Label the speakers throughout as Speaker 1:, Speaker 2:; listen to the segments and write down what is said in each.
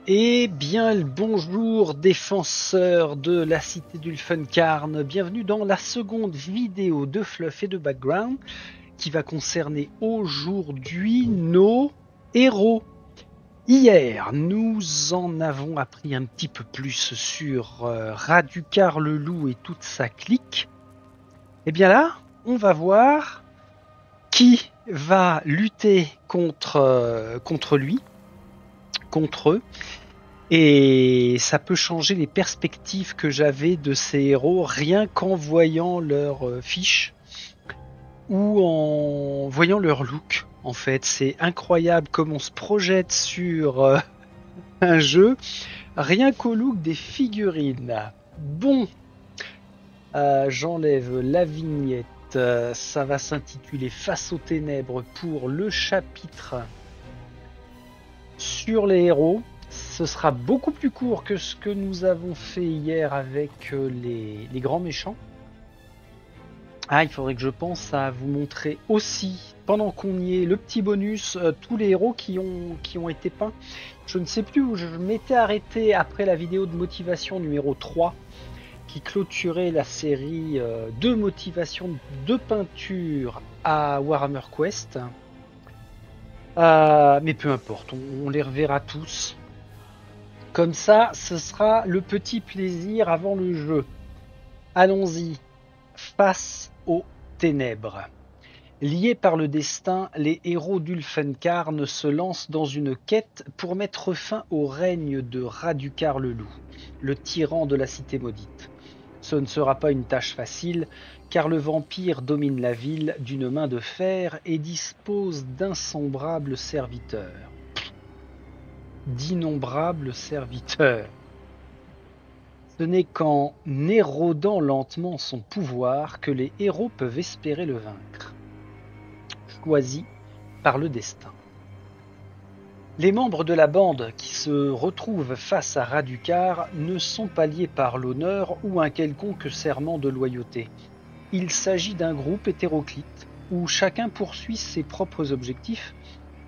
Speaker 1: Eh bien, le bonjour défenseurs de la cité d'Ulfenkarn, bienvenue dans la seconde vidéo de Fluff et de Background qui va concerner aujourd'hui nos héros. Hier, nous en avons appris un petit peu plus sur Radukar le loup et toute sa clique. Et bien là, on va voir qui va lutter contre lui, contre eux. Et ça peut changer les perspectives que j'avais de ces héros rien qu'en voyant leur fiche ou en voyant leur look. En fait, c'est incroyable comme on se projette sur un jeu rien qu'au look des figurines. Bon, j'enlève la vignette. Ça va s'intituler Face aux ténèbres pour le chapitre sur les héros. Ce sera beaucoup plus court que ce que nous avons fait hier avec les grands méchants. Ah, il faudrait que je pense à vous montrer aussi, pendant qu'on y est, le petit bonus, tous les héros qui ont été peints. Je ne sais plus où je m'étais arrêté après la vidéo de motivation numéro 3, qui clôturait la série de motivation de peinture à Warhammer Quest. Mais peu importe, on les reverra tous. Comme ça, ce sera le petit plaisir avant le jeu. Allons-y. Face aux ténèbres. Liés par le destin, les héros d'Ulfenkarn se lancent dans une quête pour mettre fin au règne de Radukar le loup, le tyran de la cité maudite. Ce ne sera pas une tâche facile, car le vampire domine la ville d'une main de fer et dispose d'innombrables serviteurs. Ce n'est qu'en érodant lentement son pouvoir que les héros peuvent espérer le vaincre. Choisis par le destin. Les membres de la bande qui se retrouvent face à Radukar ne sont pas liés par l'honneur ou un quelconque serment de loyauté. Il s'agit d'un groupe hétéroclite où chacun poursuit ses propres objectifs,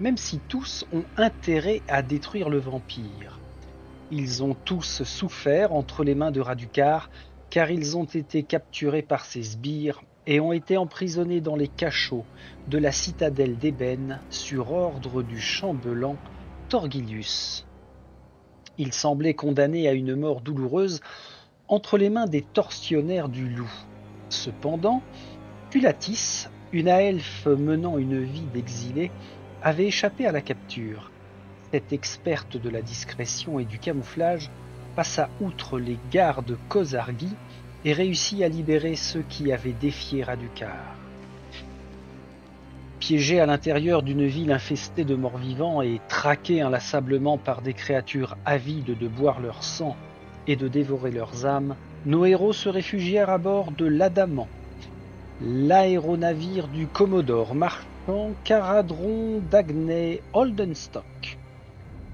Speaker 1: même si tous ont intérêt à détruire le vampire. Ils ont tous souffert entre les mains de Radukar, car ils ont été capturés par ses sbires et ont été emprisonnés dans les cachots de la citadelle d'Ébène sur ordre du chambellan Torgilius. Ils semblaient condamnés à une mort douloureuse entre les mains des tortionnaires du loup. Cependant, Pulatis, une elfe menant une vie d'exilé, avait échappé à la capture. Cette experte de la discrétion et du camouflage passa outre les gardes Kozargi et réussit à libérer ceux qui avaient défié Radukar. Piégés à l'intérieur d'une ville infestée de morts-vivants et traqués inlassablement par des créatures avides de boire leur sang et de dévorer leurs âmes, nos héros se réfugièrent à bord de l'Adamant, l'aéronavire du Commodore marchand Caradron d'Agney Oldenstock.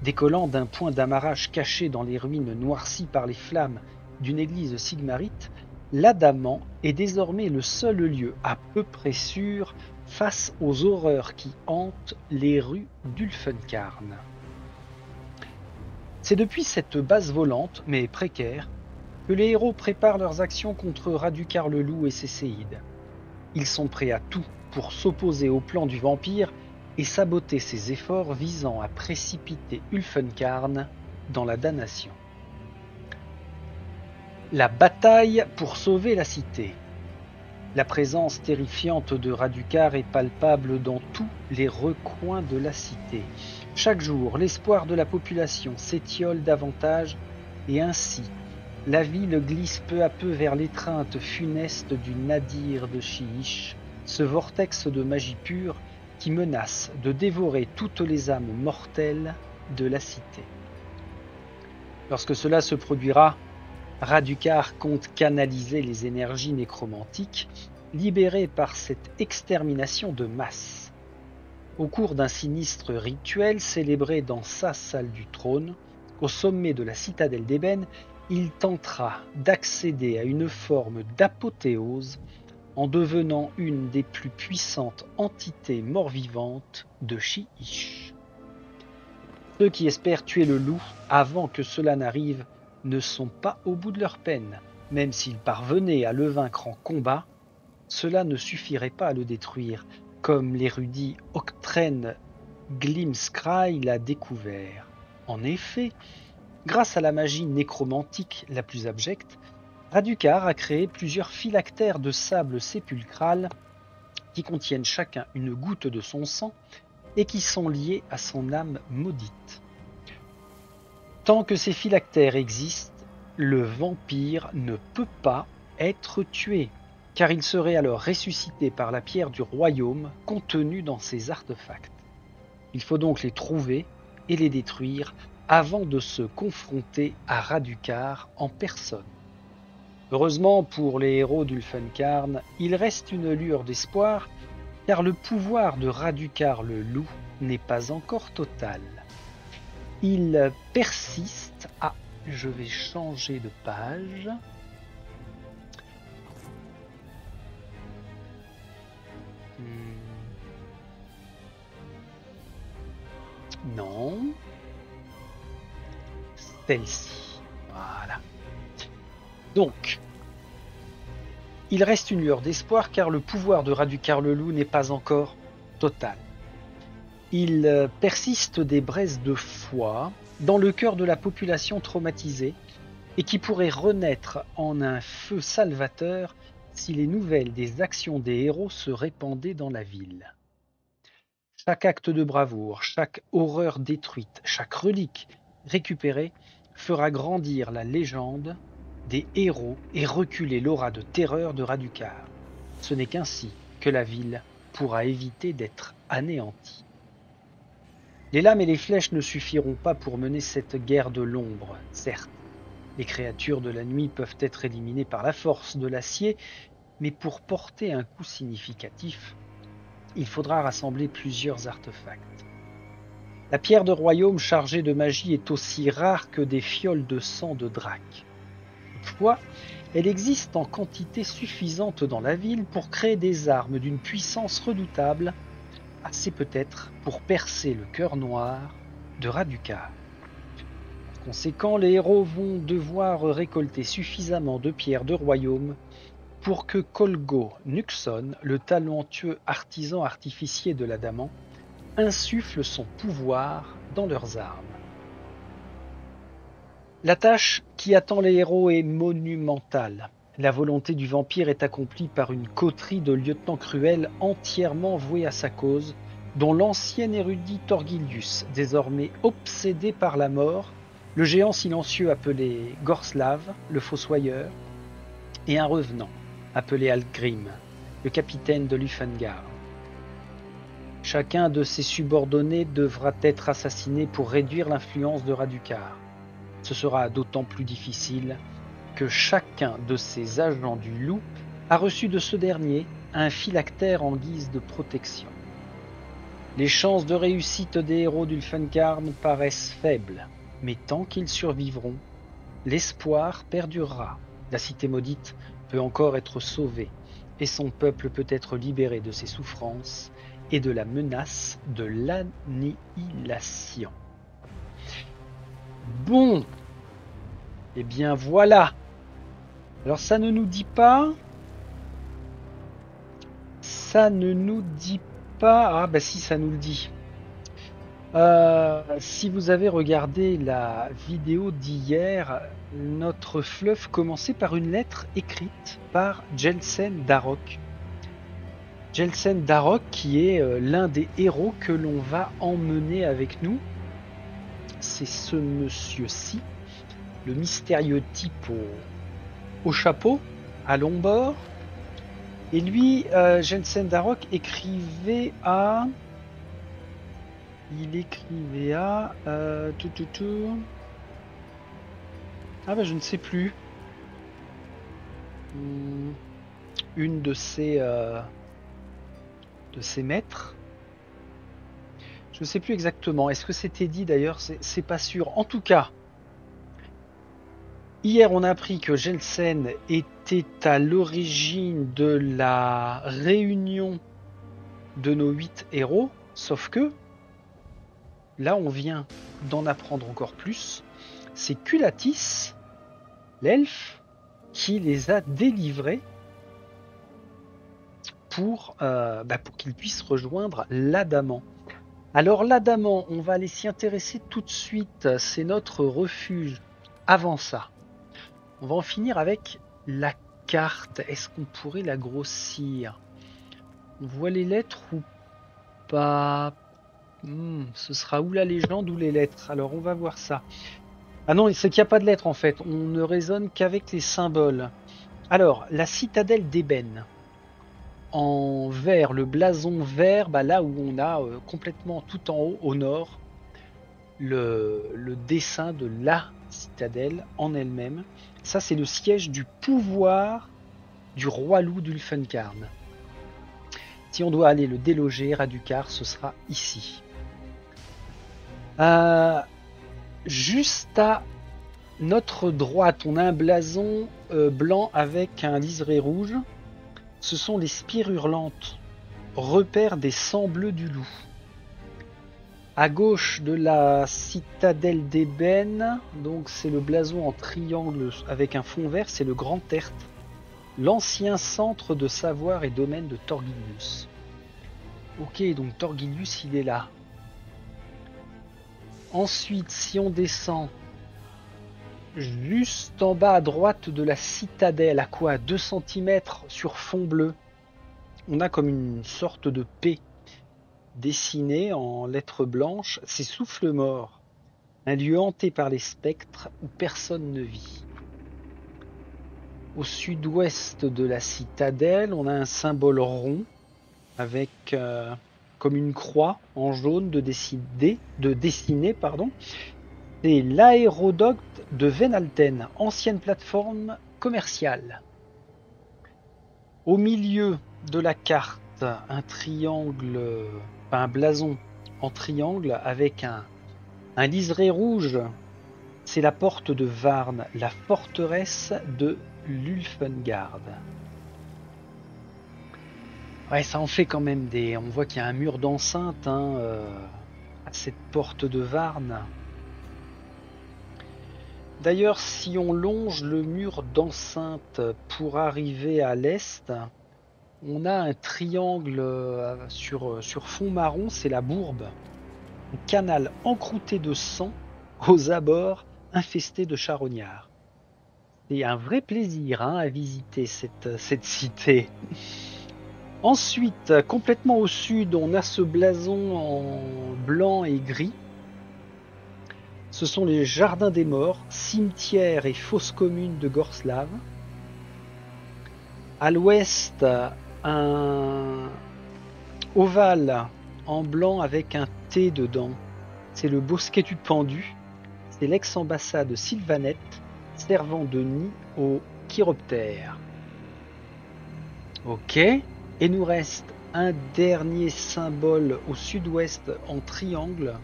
Speaker 1: Décollant d'un point d'amarrage caché dans les ruines noircies par les flammes d'une église sigmarite, l'Adamant est désormais le seul lieu à peu près sûr face aux horreurs qui hantent les rues d'Ulfenkarn. C'est depuis cette base volante, mais précaire, que les héros préparent leurs actions contre Radukar le loup et ses séides. Ils sont prêts à tout pour s'opposer au plan du vampire et saboter ses efforts visant à précipiter Ulfenkarn dans la damnation. La bataille pour sauver la cité. La présence terrifiante de Radukar est palpable dans tous les recoins de la cité. Chaque jour, l'espoir de la population s'étiole davantage et ainsi, la ville glisse peu à peu vers l'étreinte funeste du Nadir de Shiish, ce vortex de magie pure qui menace de dévorer toutes les âmes mortelles de la cité. Lorsque cela se produira, Radukar compte canaliser les énergies nécromantiques libérées par cette extermination de masse. Au cours d'un sinistre rituel célébré dans sa salle du trône, au sommet de la citadelle d'Ébène, il tentera d'accéder à une forme d'apothéose en devenant une des plus puissantes entités mort-vivantes de Shiish. Ceux qui espèrent tuer le loup avant que cela n'arrive ne sont pas au bout de leur peine. Même s'ils parvenaient à le vaincre en combat, cela ne suffirait pas à le détruire, comme l'érudit Octren Glimskrai l'a découvert. En effet, grâce à la magie nécromantique la plus abjecte, Radukar a créé plusieurs phylactères de sable sépulcral qui contiennent chacun une goutte de son sang et qui sont liés à son âme maudite. Tant que ces phylactères existent, le vampire ne peut pas être tué, car il serait alors ressuscité par la pierre du royaume contenue dans ces artefacts. Il faut donc les trouver et les détruire avant de se confronter à Radukar en personne. Heureusement pour les héros d'Ulfenkarn, il reste une lueur d'espoir, car le pouvoir de Radukar le loup n'est pas encore total. Il persiste. Ah, je vais changer de page. Non. Celle-ci. Voilà. Donc, il reste une lueur d'espoir car le pouvoir de Radukar le loup n'est pas encore total. Il persiste des braises de foi dans le cœur de la population traumatisée et qui pourrait renaître en un feu salvateur si les nouvelles des actions des héros se répandaient dans la ville. Chaque acte de bravoure, chaque horreur détruite, chaque relique récupérée fera grandir la légende des héros et reculer l'aura de terreur de Radukar. Ce n'est qu'ainsi que la ville pourra éviter d'être anéantie. Les lames et les flèches ne suffiront pas pour mener cette guerre de l'ombre, certes. Les créatures de la nuit peuvent être éliminées par la force de l'acier, mais pour porter un coup significatif, il faudra rassembler plusieurs artefacts. La pierre de royaume chargée de magie est aussi rare que des fioles de sang de drac. Toutefois, elle existe en quantité suffisante dans la ville pour créer des armes d'une puissance redoutable, assez peut-être pour percer le cœur noir de Radukar. Par conséquent, les héros vont devoir récolter suffisamment de pierres de royaume pour que Kolgo Nuxon, le talentueux artisan artificier de l'adamant, insuffle son pouvoir dans leurs armes. La tâche qui attend les héros est monumentale. La volonté du vampire est accomplie par une coterie de lieutenants cruels entièrement voués à sa cause, dont l'ancien érudit Torgilius, désormais obsédé par la mort, le géant silencieux appelé Gorslav, le fossoyeur, et un revenant, appelé Algrim, le capitaine de Lufengar. Chacun de ses subordonnés devra être assassiné pour réduire l'influence de Radukar. Ce sera d'autant plus difficile que chacun de ces agents du loup a reçu de ce dernier un phylactère en guise de protection. Les chances de réussite des héros d'Ulfenkarn paraissent faibles, mais tant qu'ils survivront, l'espoir perdurera. La cité maudite peut encore être sauvée, et son peuple peut être libéré de ses souffrances et de la menace de l'annihilation. Bon, eh bien voilà. Alors ça ne nous dit pas... Ça ne nous dit pas... Ah bah si, ça nous le dit. Si vous avez regardé la vidéo d'hier, notre fleuve commençait par une lettre écrite par Jelsen Darok. Jelsen Darok qui est l'un des héros que l'on va emmener avec nous. C'est ce monsieur-ci, le mystérieux type au chapeau, à long bord. Et lui, Jelsen Darok écrivait à... Il écrivait à... Ah bah je ne sais plus. Une de ses maîtres. Je ne sais plus exactement. Est-ce que c'était dit d'ailleurs? C'est pas sûr. En tout cas, hier on a appris que Jelsen était à l'origine de la réunion de nos 8 héros, sauf que là on vient d'en apprendre encore plus, c'est Culatis, l'elfe, qui les a délivrés pour qu'ils puissent rejoindre l'Adamant. Alors l'Adamant, on va aller s'y intéresser tout de suite, c'est notre refuge. Avant ça, on va en finir avec la carte. Est-ce qu'on pourrait la grossir? On voit les lettres ou pas? Ce sera ou la légende ou les lettres. Alors on va voir ça. Ah non, c'est qu'il n'y a pas de lettres en fait. On ne raisonne qu'avec les symboles. Alors, la citadelle d'ébène. En vert, le blason vert, là où on a complètement tout en haut, au nord, le dessin de la citadelle en elle-même. Ça, c'est le siège du pouvoir du roi loup d'Ulfenkarn. Si on doit aller le déloger, Radukar, ce sera ici. Juste à notre droite, on a un blason blanc avec un liseré rouge. Ce sont les spires hurlantes, repères des sangs bleus du loup. À gauche de la citadelle d'ébène, donc c'est le blason en triangle avec un fond vert, c'est le Grand Tertre, l'ancien centre de savoir et domaine de Thorgilius. Ok, donc Thorgilius il est là. Ensuite, si on descend juste en bas à droite de la citadelle, à quoi 2 cm sur fond bleu, on a comme une sorte de P dessinée en lettres blanches, c'est Souffle Mort, un lieu hanté par les spectres où personne ne vit. Au sud-ouest de la citadelle, on a un symbole rond avec comme une croix en jaune de dessiner. C'est l'aérodoc de Venalten, ancienne plateforme commerciale. Au milieu de la carte, un triangle, un blason en triangle avec un liseré rouge. C'est la porte de Varn, la forteresse de l'Ulfengard. Ouais, ça en fait quand même des... On voit qu'il y a un mur d'enceinte à cette porte de Varn. D'ailleurs, si on longe le mur d'enceinte pour arriver à l'est, on a un triangle sur fond marron, c'est la Bourbe. Un canal encrouté de sang aux abords infestés de charognards. C'est un vrai plaisir à visiter cette cité. Ensuite, complètement au sud, on a ce blason en blanc et gris. Ce sont les jardins des morts, cimetières et fosses communes de Gorslav. À l'ouest, un ovale en blanc avec un T dedans. C'est le bosquet du pendu. C'est l'ex-ambassade Sylvanette, servant de nid aux chiroptères. Ok. Et nous reste un dernier symbole au sud-ouest en triangle.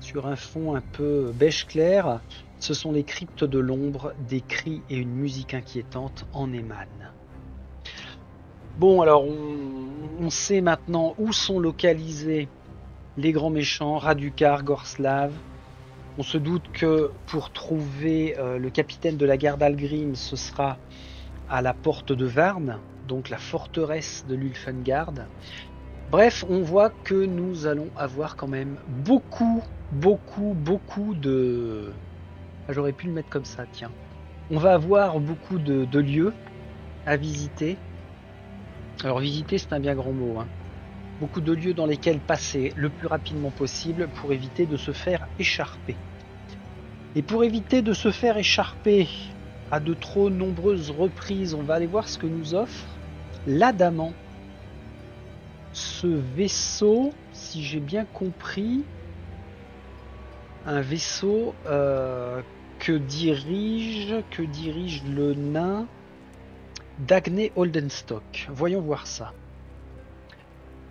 Speaker 1: Sur un fond un peu beige clair, ce sont les cryptes de l'ombre, des cris et une musique inquiétante en émanent. Bon, alors on sait maintenant où sont localisés les grands méchants, Radukar, Gorslav. On se doute que pour trouver le capitaine de la garde Algrim, ce sera à la porte de Varn, donc la forteresse de l'Ulfengard. Bref, on voit que nous allons avoir quand même beaucoup de... Ah, j'aurais pu le mettre comme ça, tiens. On va avoir beaucoup de lieux à visiter. Alors visiter, c'est un bien grand mot. Beaucoup de lieux dans lesquels passer le plus rapidement possible pour éviter de se faire écharper. Et pour éviter de se faire écharper à de trop nombreuses reprises, on va aller voir ce que nous offre l'Adamant. Ce vaisseau, si j'ai bien compris, un vaisseau que dirige le nain Dagné Oldenstock. Voyons voir ça.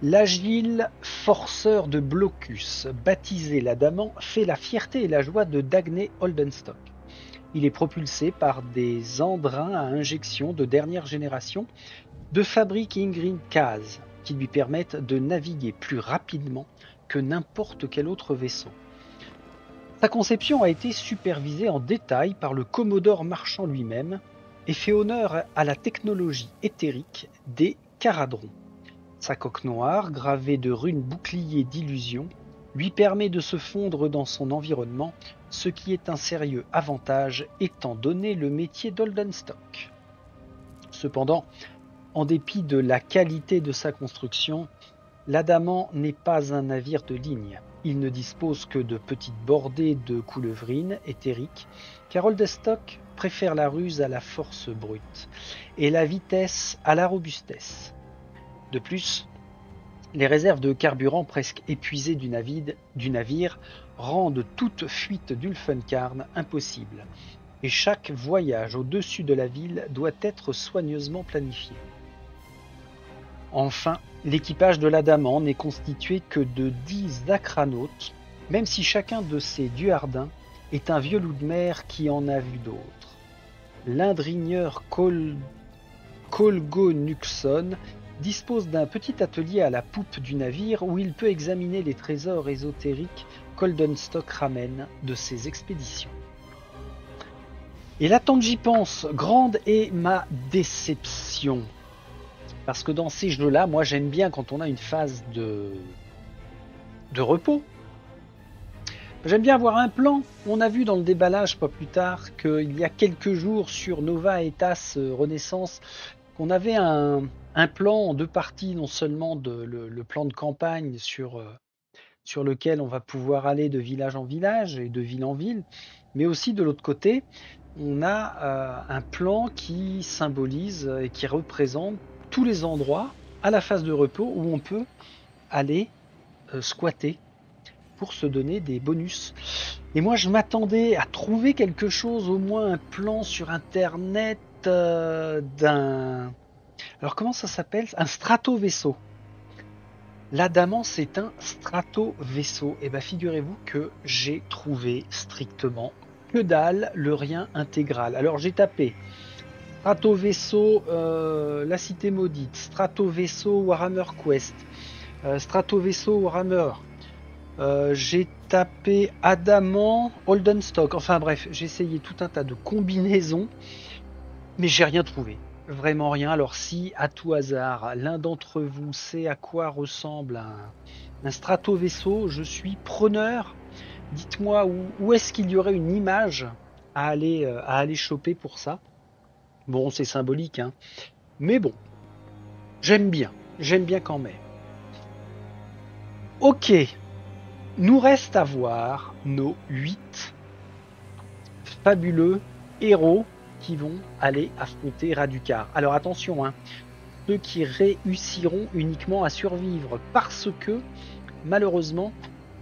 Speaker 1: L'agile forceur de Blocus, baptisé l'Adamant, fait la fierté et la joie de Dagné Oldenstock. Il est propulsé par des endrains à injection de dernière génération de fabrique Ingrid Kaz qui lui permettent de naviguer plus rapidement que n'importe quel autre vaisseau. Sa conception a été supervisée en détail par le Commodore marchand lui-même et fait honneur à la technologie éthérique des Caradrons. Sa coque noire, gravée de runes boucliers d'illusion, lui permet de se fondre dans son environnement, ce qui est un sérieux avantage étant donné le métier d'Holdenstock. Cependant, en dépit de la qualité de sa construction, l'Adamant n'est pas un navire de ligne. Il ne dispose que de petites bordées de coulevrines éthériques, car Holdenstock préfère la ruse à la force brute et la vitesse à la robustesse. De plus, les réserves de carburant presque épuisées du navire rendent toute fuite d'Ulfenkarn impossible, et chaque voyage au-dessus de la ville doit être soigneusement planifié. Enfin, l'équipage de l'Adamant n'est constitué que de 10 acranautes, même si chacun de ces duardins est un vieux loup de mer qui en a vu d'autres. L'indrigneur Kolgonuxon dispose d'un petit atelier à la poupe du navire où il peut examiner les trésors ésotériques qu'Holdenstock ramène de ses expéditions. Et là, tant que j'y pense, grande est ma déception. Parce que dans ces jeux-là, moi j'aime bien quand on a une phase de repos. J'aime bien avoir un plan. On a vu dans le déballage pas plus tard qu'il y a quelques jours sur Nova et TAS Renaissance qu'on avait un plan en 2 parties, non seulement le plan de campagne sur lequel on va pouvoir aller de village en village et de ville en ville, mais aussi de l'autre côté, on a un plan qui symbolise et qui représente tous les endroits à la phase de repos où on peut aller squatter pour se donner des bonus. Et moi je m'attendais à trouver quelque chose, au moins un plan sur internet d'un... Alors comment ça s'appelle? Un stratovaisseau. L'Adamant c'est un stratovaisseau. Et bien figurez-vous que j'ai trouvé strictement que dalle, le rien intégral. Alors j'ai tapé stratovaisseau la cité maudite, stratovaisseau Warhammer Quest, stratovaisseau Warhammer, j'ai tapé Adamant Holdenstock, enfin bref, j'ai essayé tout un tas de combinaisons, mais j'ai rien trouvé, vraiment rien. Alors si à tout hasard l'un d'entre vous sait à quoi ressemble un stratovaisseau, je suis preneur. Dites-moi où est-ce qu'il y aurait une image à aller choper pour ça. Bon, c'est symbolique, hein. Mais bon, j'aime bien quand même. Ok, nous reste à voir nos 8 fabuleux héros qui vont aller affronter Radukar. Alors attention, hein, ceux qui réussiront uniquement à survivre, parce que malheureusement,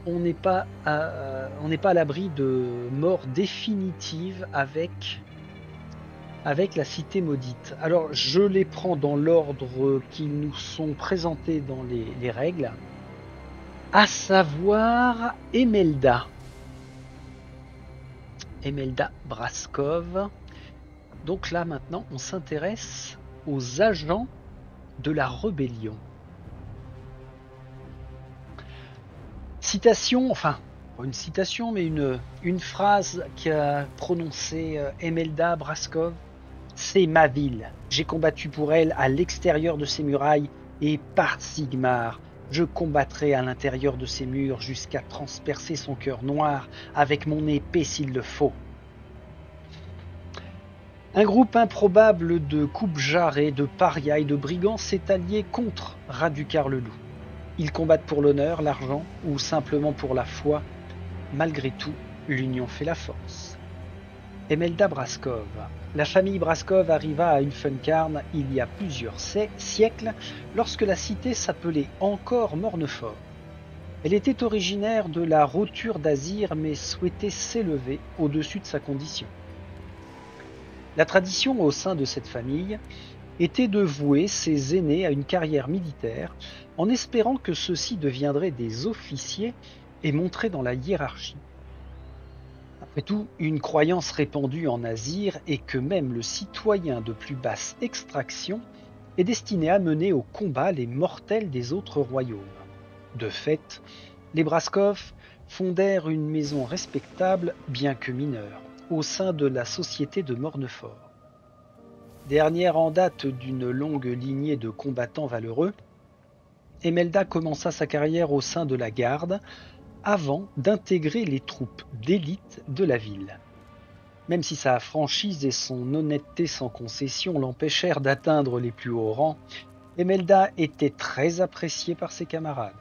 Speaker 1: on n'est pas à l'abri de mort définitive avec la cité maudite. Alors je les prends dans l'ordre qui nous sont présentés dans les règles, à savoir Emelda Braskov. Donc là maintenant on s'intéresse aux agents de la rébellion. Citation, enfin pas une citation mais une phrase qu'a prononcée Emelda Braskov. C'est ma ville. J'ai combattu pour elle à l'extérieur de ses murailles et par Sigmar. Je combattrai à l'intérieur de ses murs jusqu'à transpercer son cœur noir avec mon épée s'il le faut. Un groupe improbable de coupe-jarrets, de parias et de brigands s'est allié contre Radukar le loup. Ils combattent pour l'honneur, l'argent ou simplement pour la foi. Malgré tout, l'union fait la force. Emelda Braskov. La famille Braskov arriva à Ulfenkarn il y a plusieurs siècles, lorsque la cité s'appelait encore Mornefort. Elle était originaire de la Roture d'Azir, mais souhaitait s'élever au-dessus de sa condition. La tradition au sein de cette famille était de vouer ses aînés à une carrière militaire, en espérant que ceux-ci deviendraient des officiers et montraient dans la hiérarchie. Après tout, une croyance répandue en Azir est que même le citoyen de plus basse extraction est destiné à mener au combat les mortels des autres royaumes. De fait, Les Braskov fondèrent une maison respectable, bien que mineure, au sein de la société de Mornefort. Dernière en date d'une longue lignée de combattants valeureux, Emelda commença sa carrière au sein de la garde avant d'intégrer les troupes d'élite de la ville. Même si sa franchise et son honnêteté sans concession l'empêchèrent d'atteindre les plus hauts rangs, Emelda était très appréciée par ses camarades.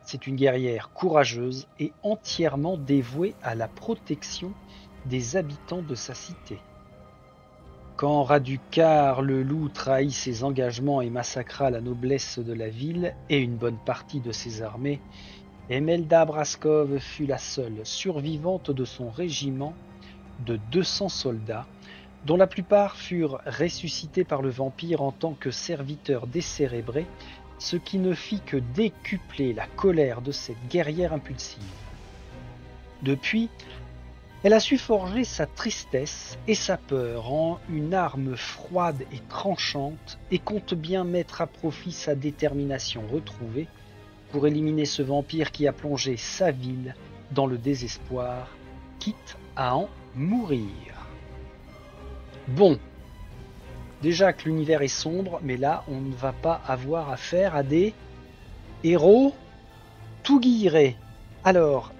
Speaker 1: C'est une guerrière courageuse et entièrement dévouée à la protection des habitants de sa cité. Quand Radukar le loup trahit ses engagements et massacra la noblesse de la ville et une bonne partie de ses armées, Emelda Braskov fut la seule survivante de son régiment de 200 soldats, dont la plupart furent ressuscités par le vampire en tant que serviteurs décérébrés, ce qui ne fit que décupler la colère de cette guerrière impulsive. Depuis, elle a su forger sa tristesse et sa peur en une arme froide et tranchante et compte bien mettre à profit sa détermination retrouvée pour éliminer ce vampire qui a plongé sa ville dans le désespoir, quitte à en mourir. Bon, déjà que l'univers est sombre, mais là on ne va pas avoir affaire à des héros tout guillerés. Alors,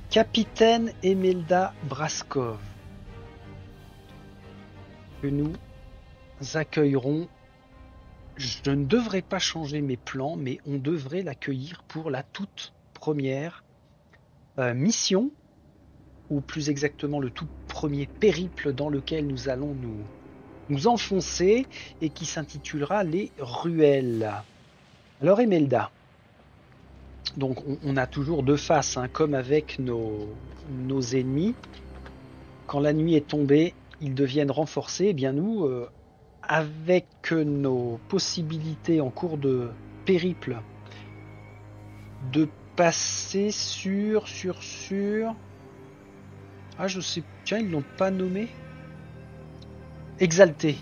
Speaker 1: Capitaine Emelda Braskov, que nous accueillerons. Je ne devrais pas changer mes plans, mais on devrait l'accueillir pour la toute première mission, ou plus exactement le tout premier périple dans lequel nous allons nous enfoncer et qui s'intitulera les Ruelles. Alors Emelda, donc on a toujours deux faces, hein, comme avec nos ennemis. Quand la nuit est tombée, ils deviennent renforcés. Eh bien nous, avec nos possibilités en cours de périple, de passer sur... Ah je sais, tiens, ils l'ont pas nommé. Exalté,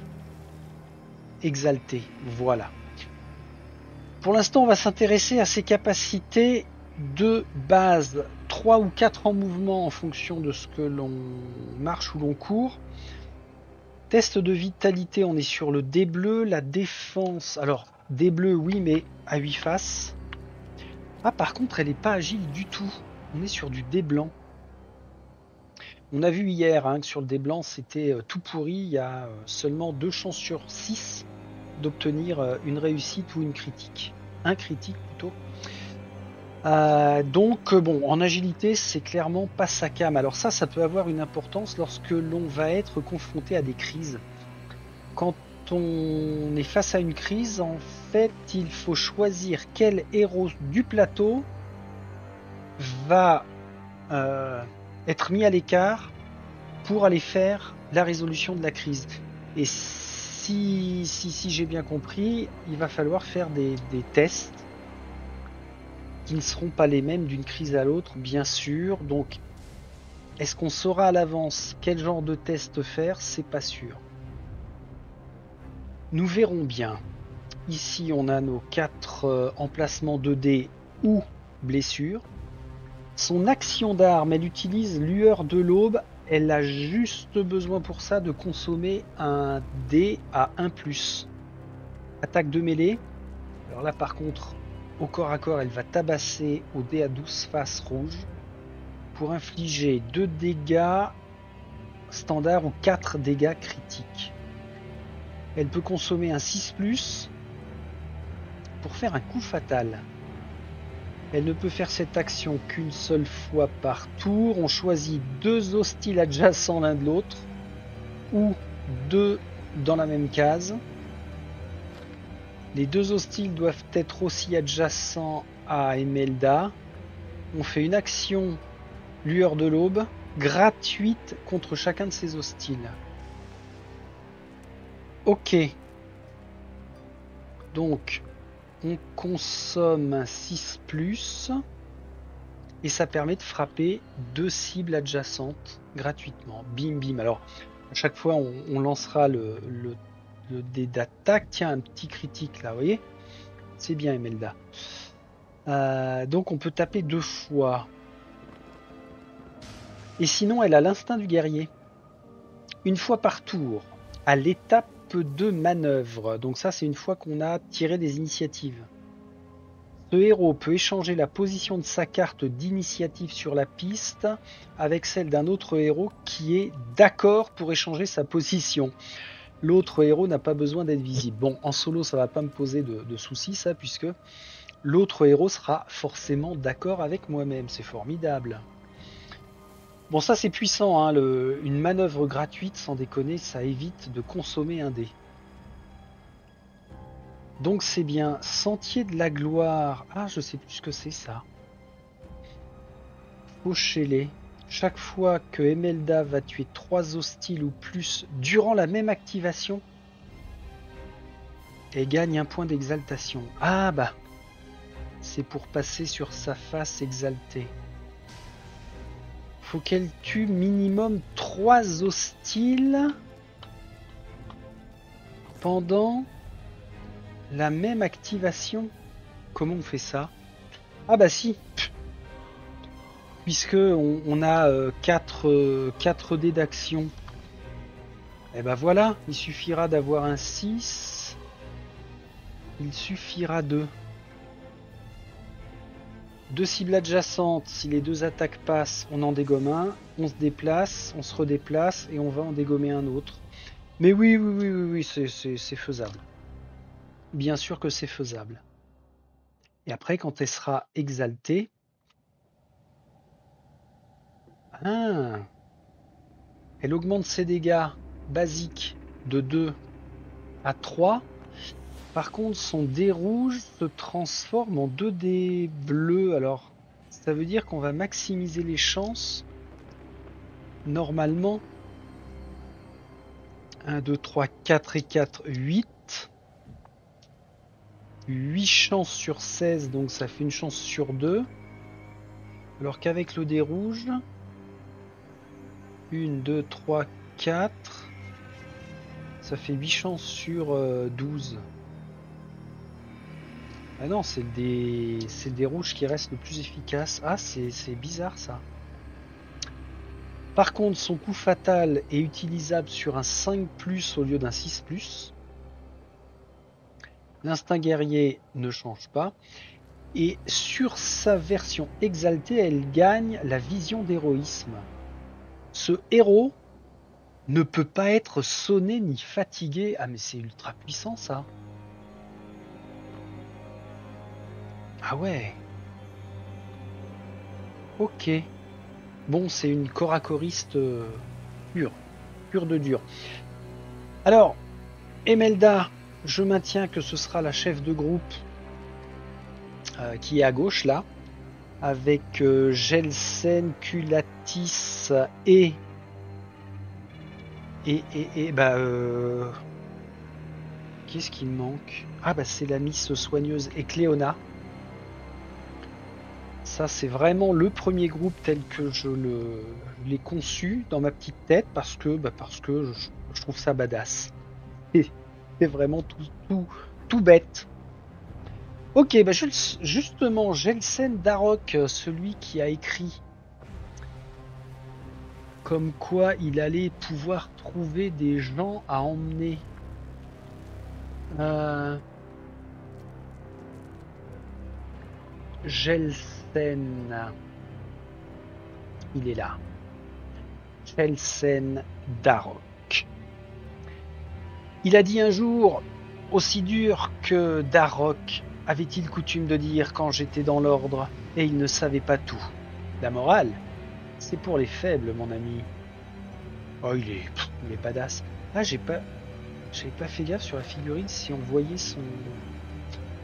Speaker 1: voilà. Pour l'instant, on va s'intéresser à ses capacités de base, 3 ou 4 en mouvement en fonction de ce que l'on marche ou l'on court. Test de vitalité, on est sur le dé bleu, la défense. Alors, dé bleu, oui, mais à 8 faces. Ah, par contre, elle n'est pas agile du tout. On est sur du dé blanc. On a vu hier que sur le dé blanc, c'était tout pourri. Il y a seulement 2 chances sur 6 d'obtenir une réussite ou une critique. Un critique plutôt. Donc bon, en agilité, c'est clairement pas sa came. Alors ça peut avoir une importance lorsque l'on va être confronté à des crises. Quand on est face à une crise, en fait, il faut choisir quel héros du plateau va être mis à l'écart pour aller faire la résolution de la crise. Et si j'ai bien compris, il va falloir faire des tests qui ne seront pas les mêmes d'une crise à l'autre, bien sûr. Donc, est-ce qu'on saura à l'avance quel genre de test faire? C'est pas sûr. Nous verrons bien. Ici, on a nos 4 emplacements de dés ou blessures. Son action d'arme, elle utilise lueur de l'aube. Elle a juste besoin pour ça de consommer un dé à 1+. Attaque de mêlée. Alors là, par contre, au corps à corps, elle va tabasser au dé à 12 faces rouge pour infliger 2 dégâts standards ou 4 dégâts critiques. Elle peut consommer un 6+, pour faire un coup fatal. Elle ne peut faire cette action qu'une seule fois par tour. On choisit 2 hostiles adjacents l'un de l'autre, ou 2 dans la même case. Les 2 hostiles doivent être aussi adjacents à Emelda. On fait une action lueur de l'aube gratuite contre chacun de ces hostiles. Ok. Donc, on consomme un 6+, et ça permet de frapper 2 cibles adjacentes gratuitement. Bim bim. Alors, à chaque fois, on lancera le dé d'attaque. Tiens, un petit critique là, vous voyez? C'est bien, Emelda. Donc on peut taper 2 fois. Et sinon, elle a l'instinct du guerrier. Une fois par tour, à l'étape de manœuvre. Donc ça, c'est une fois qu'on a tiré des initiatives. Ce héros peut échanger la position de sa carte d'initiative sur la piste avec celle d'un autre héros qui est d'accord pour échanger sa position. L'autre héros n'a pas besoin d'être visible. Bon, en solo, ça va pas me poser de soucis, ça, puisque l'autre héros sera forcément d'accord avec moi-même. C'est formidable. Bon, ça c'est puissant, hein, une manœuvre gratuite, sans déconner, ça évite de consommer un dé. Donc c'est bien Sentier de la Gloire. Ah, je sais plus ce que c'est ça. Fauchez-les. Chaque fois que Emelda va tuer 3 hostiles ou plus durant la même activation, elle gagne un point d'exaltation. Ah bah, c'est pour passer sur sa face exaltée. Faut qu'elle tue minimum 3 hostiles pendant la même activation. Comment on fait ça? Ah bah si, puisque on a 4 dés d'action. Et bah voilà, il suffira d'avoir un 6. Il suffira de 2 cibles adjacentes. Si les 2 attaques passent, on en dégomme un. On se déplace, on se redéplace et on va en dégommer un autre. Mais oui, c'est faisable. Bien sûr que c'est faisable. Et après, quand elle sera exaltée, elle augmente ses dégâts basiques de 2 à 3. Par contre, son dé rouge se transforme en 2 dés bleus. Alors, ça veut dire qu'on va maximiser les chances. Normalement, 1, 2, 3, 4 et 4, 8. 8 chances sur 16, donc ça fait une chance sur 2. Alors qu'avec le dé rouge, 1, 2, 3, 4, ça fait 8 chances sur 12. Ah non, c'est le dé rouge qui reste le plus efficace. Ah, c'est bizarre ça. Par contre, son coup fatal est utilisable sur un 5+, au lieu d'un 6+. L'instinct guerrier ne change pas. Et sur sa version exaltée, elle gagne la vision d'héroïsme. Ce héros ne peut pas être sonné ni fatigué. Ah mais c'est ultra puissant ça. Ah ouais. Ok. Bon, c'est une coracoriste pure. Pure de dur. Alors, Emelda, je maintiens que ce sera la chef de groupe qui est à gauche là. Avec Gelsen, Culatis et bah qu'est-ce qui me manque? Ah bah c'est la Miss soigneuse et Cléona. Ça c'est vraiment le premier groupe tel que je l'ai conçu dans ma petite tête parce que je trouve ça badass. C'est vraiment tout bête. Ok, bah justement, Gelsen Darroch, celui qui a écrit comme quoi il allait pouvoir trouver des gens à emmener. Gelsen, il est là. Gelsen Darroch. Il a dit un jour, aussi dur que Darroch avait-il coutume de dire quand j'étais dans l'ordre, et il ne savait pas tout. La morale, c'est pour les faibles, mon ami. Oh, il est badass. Ah, j'avais pas fait gaffe sur la figurine si on voyait son...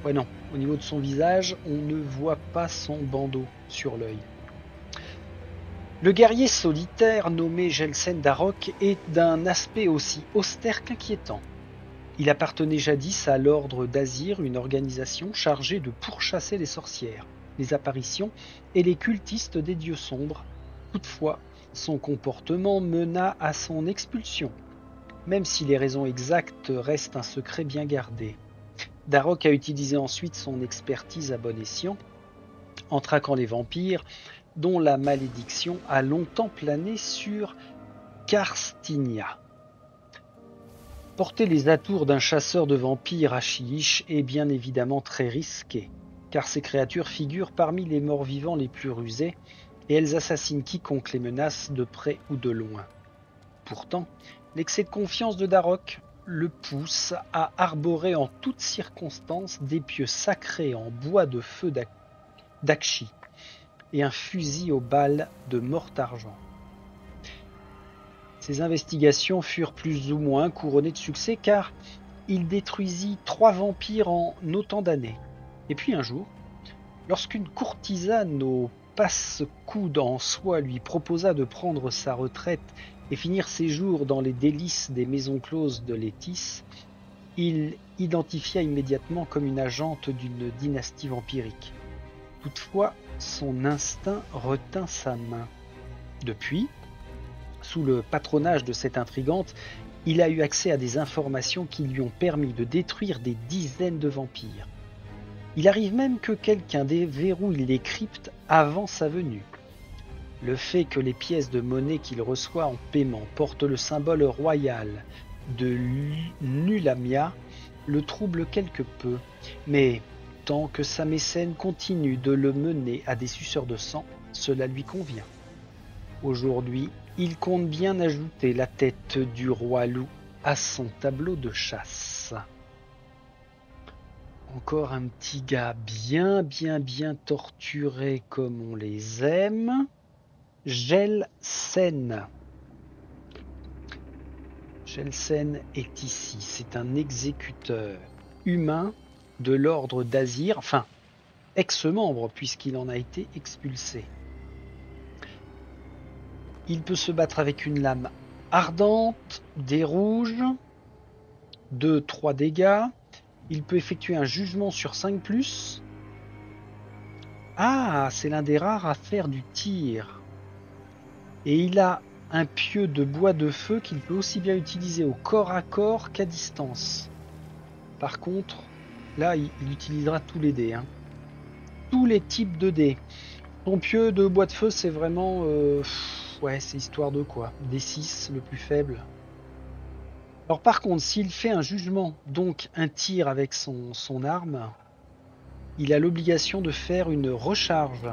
Speaker 1: Ouais, non. Au niveau de son visage, on ne voit pas son bandeau sur l'œil. Le guerrier solitaire nommé Gelsen Darroch est d'un aspect aussi austère qu'inquiétant. Il appartenait jadis à l'Ordre d'Azir, une organisation chargée de pourchasser les sorcières, les apparitions et les cultistes des dieux sombres. Toutefois, son comportement mena à son expulsion, même si les raisons exactes restent un secret bien gardé. Darroch a utilisé ensuite son expertise à bon escient en traquant les vampires, dont la malédiction a longtemps plané sur Karstinia. Porter les atours d'un chasseur de vampires à Chilich est bien évidemment très risqué, car ces créatures figurent parmi les morts-vivants les plus rusés, et elles assassinent quiconque les menace de près ou de loin. Pourtant, l'excès de confiance de Darok le pousse à arborer en toutes circonstances des pieux sacrés en bois de feu d'Akshi et un fusil aux balles de mort-argent. Ces investigations furent plus ou moins couronnées de succès car il détruisit 3 vampires en autant d'années. Et puis un jour, lorsqu'une courtisane au passe-coude en soie lui proposa de prendre sa retraite et finir ses jours dans les délices des maisons closes de Létis, il identifia immédiatement comme une agente d'une dynastie vampirique. Toutefois, son instinct retint sa main. Depuis, sous le patronage de cette intrigante, il a eu accès à des informations qui lui ont permis de détruire des dizaines de vampires. Il arrive même que quelqu'un déverrouille les cryptes avant sa venue. Le fait que les pièces de monnaie qu'il reçoit en paiement portent le symbole royal de Nulamia le trouble quelque peu, mais tant que sa mécène continue de le mener à des suceurs de sang, cela lui convient. Aujourd'hui, il compte bien ajouter la tête du roi loup à son tableau de chasse. Encore un petit gars bien torturé comme on les aime. Gelsen. Gelsen est ici. C'est un exécuteur humain de l'ordre d'Azir, enfin, ex-membre puisqu'il en a été expulsé. Il peut se battre avec une lame ardente, des rouges, 2-3 dégâts. Il peut effectuer un jugement sur 5+. Ah, c'est l'un des rares à faire du tir. Et il a un pieu de bois de feu qu'il peut aussi bien utiliser au corps à corps qu'à distance. Par contre, là, il utilisera tous les dés. Tous les types de dés. Son pieu de bois de feu, c'est vraiment... ouais, c'est histoire de quoi. D6, le plus faible. Alors par contre, s'il fait un jugement, donc un tir avec son arme, il a l'obligation de faire une recharge.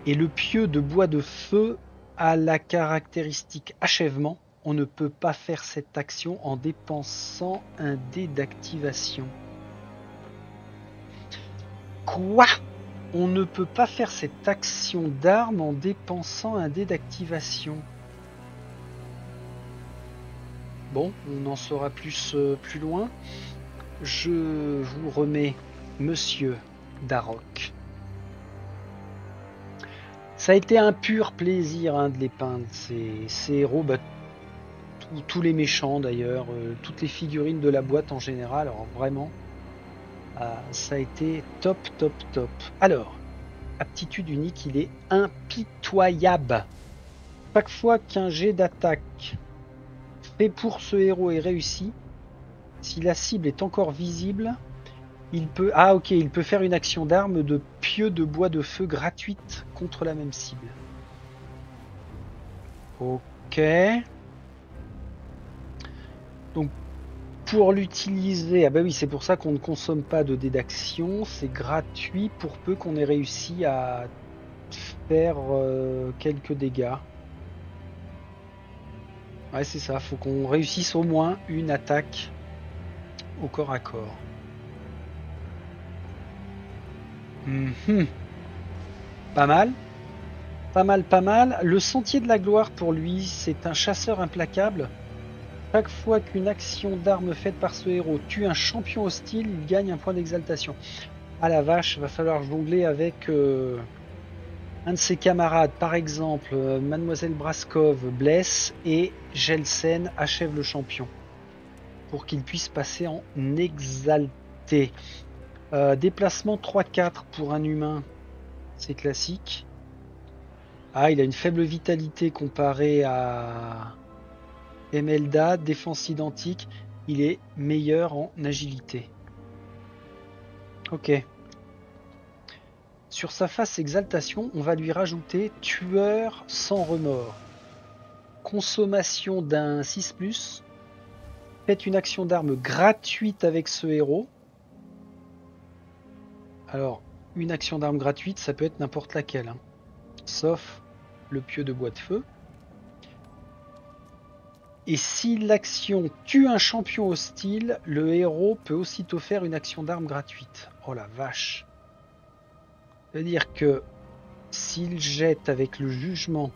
Speaker 1: Et le pieu de bois de feu a la caractéristique achèvement. On ne peut pas faire cette action en dépensant un dé d'activation. Quoi ? On ne peut pas faire cette action d'arme en dépensant un dé d'activation. Bon, on en saura plus loin. Je vous remets Monsieur Darok. Ça a été un pur plaisir de les peindre, ces héros, tous les méchants d'ailleurs, toutes les figurines de la boîte en général, alors vraiment, ça a été top. Alors, aptitude unique, il est impitoyable. Chaque fois qu'un jet d'attaque fait pour ce héros est réussi, si la cible est encore visible, il peut faire une action d'arme de pieu de bois de feu gratuite contre la même cible. Ok. Donc pour l'utiliser, ah bah oui, c'est pour ça qu'on ne consomme pas de dés d'action, c'est gratuit pour peu qu'on ait réussi à faire quelques dégâts. Ouais, c'est ça, faut qu'on réussisse au moins une attaque au corps à corps. Pas mal. Le sentier de la gloire pour lui, c'est un chasseur implacable. Chaque fois qu'une action d'arme faite par ce héros tue un champion hostile, il gagne un point d'exaltation. Ah la vache, va falloir jongler avec un de ses camarades. Par exemple, Mademoiselle Braskov blesse et Gelsen achève le champion. Pour qu'il puisse passer en exalté. Déplacement 3-4 pour un humain, c'est classique. Ah, il a une faible vitalité comparé à Emelda, défense identique. Il est meilleur en agilité. Ok. Sur sa face exaltation, on va lui rajouter tueur sans remords. Consommation d'un 6+. Faites une action d'arme gratuite avec ce héros. Alors, une action d'arme gratuite, ça peut être n'importe laquelle, hein, sauf le pieu de bois de feu. Et si l'action tue un champion hostile, le héros peut aussitôt faire une action d'arme gratuite. Oh la vache. C'est-à-dire que s'il jette avec le jugement,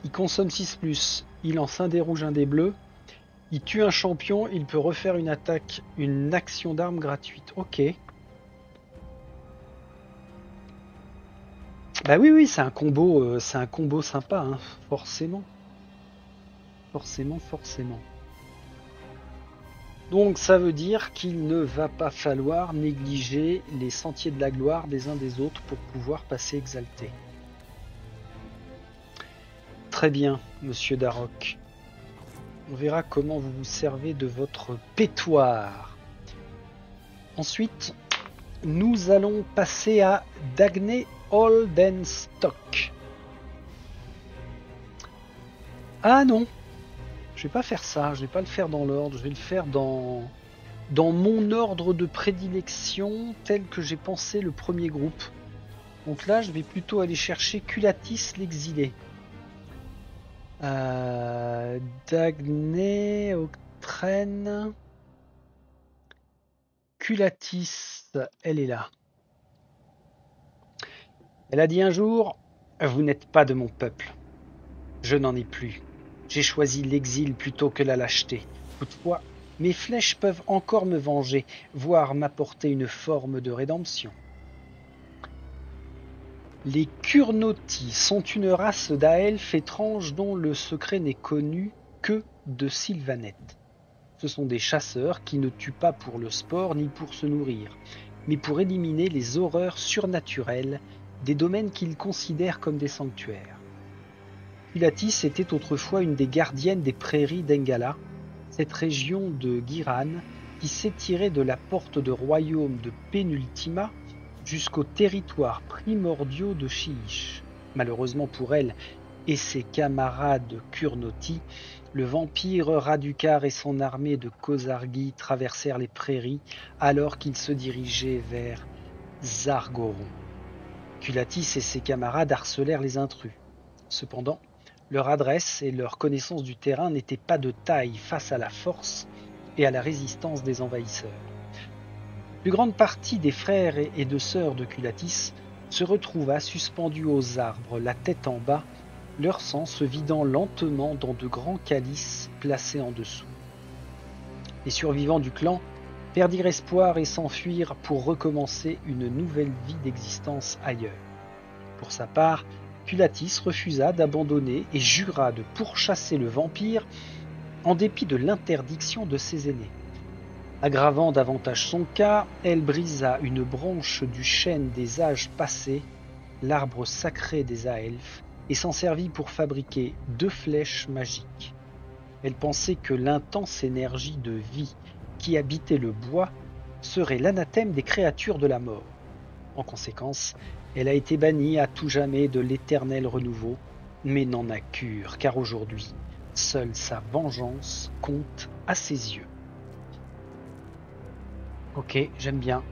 Speaker 1: il consomme 6+, il lance un dé rouge, un dé bleu, il tue un champion, il peut refaire une attaque, une action d'arme gratuite. Ok. Bah oui, c'est un combo sympa, hein, forcément. Forcément. Donc ça veut dire qu'il ne va pas falloir négliger les sentiers de la gloire des uns des autres pour pouvoir passer exalté. Très bien, monsieur Darroch. On verra comment vous vous servez de votre pétoire. Ensuite, nous allons passer à Dagny Oldenstock. Ah non, je vais pas faire ça, je vais pas le faire dans l'ordre, je vais le faire dans mon ordre de prédilection tel que j'ai pensé le premier groupe. Donc là, je vais plutôt aller chercher Culatis l'exilé. Dagny, Octrenne, Culatis, elle est là. Elle a dit un jour, vous n'êtes pas de mon peuple. Je n'en ai plus. J'ai choisi l'exil plutôt que la lâcheté. Toutefois, mes flèches peuvent encore me venger, voire m'apporter une forme de rédemption. Les Kurnoti sont une race d'Aelfes étranges dont le secret n'est connu que de Sylvaneth. Ce sont des chasseurs qui ne tuent pas pour le sport ni pour se nourrir, mais pour éliminer les horreurs surnaturelles des domaines qu'ils considèrent comme des sanctuaires. Culatis était autrefois une des gardiennes des prairies d'Engala, cette région de Ghiran qui s'étirait de la porte de royaume de Penultima jusqu'aux territoires primordiaux de Shyish. Malheureusement pour elle et ses camarades Kurnoti, le vampire Radukar et son armée de Kozargi traversèrent les prairies alors qu'ils se dirigeaient vers Zargoron. Culatis et ses camarades harcelèrent les intrus. Cependant, leur adresse et leur connaissance du terrain n'étaient pas de taille face à la force et à la résistance des envahisseurs. Une grande partie des frères et de sœurs de Culatis se retrouva suspendus aux arbres, la tête en bas, leur sang se vidant lentement dans de grands calices placés en dessous. Les survivants du clan perdirent espoir et s'enfuirent pour recommencer une nouvelle vie d'existence ailleurs. Pour sa part, Culatis refusa d'abandonner et jura de pourchasser le vampire en dépit de l'interdiction de ses aînés. Aggravant davantage son cas, elle brisa une branche du chêne des âges passés, l'arbre sacré des Aelfes, et s'en servit pour fabriquer 2 flèches magiques. Elle pensait que l'intense énergie de vie qui habitait le bois serait l'anathème des créatures de la mort. En conséquence, elle a été bannie à tout jamais de l'éternel renouveau, mais n'en a cure, car aujourd'hui, seule sa vengeance compte à ses yeux. Ok, j'aime bien.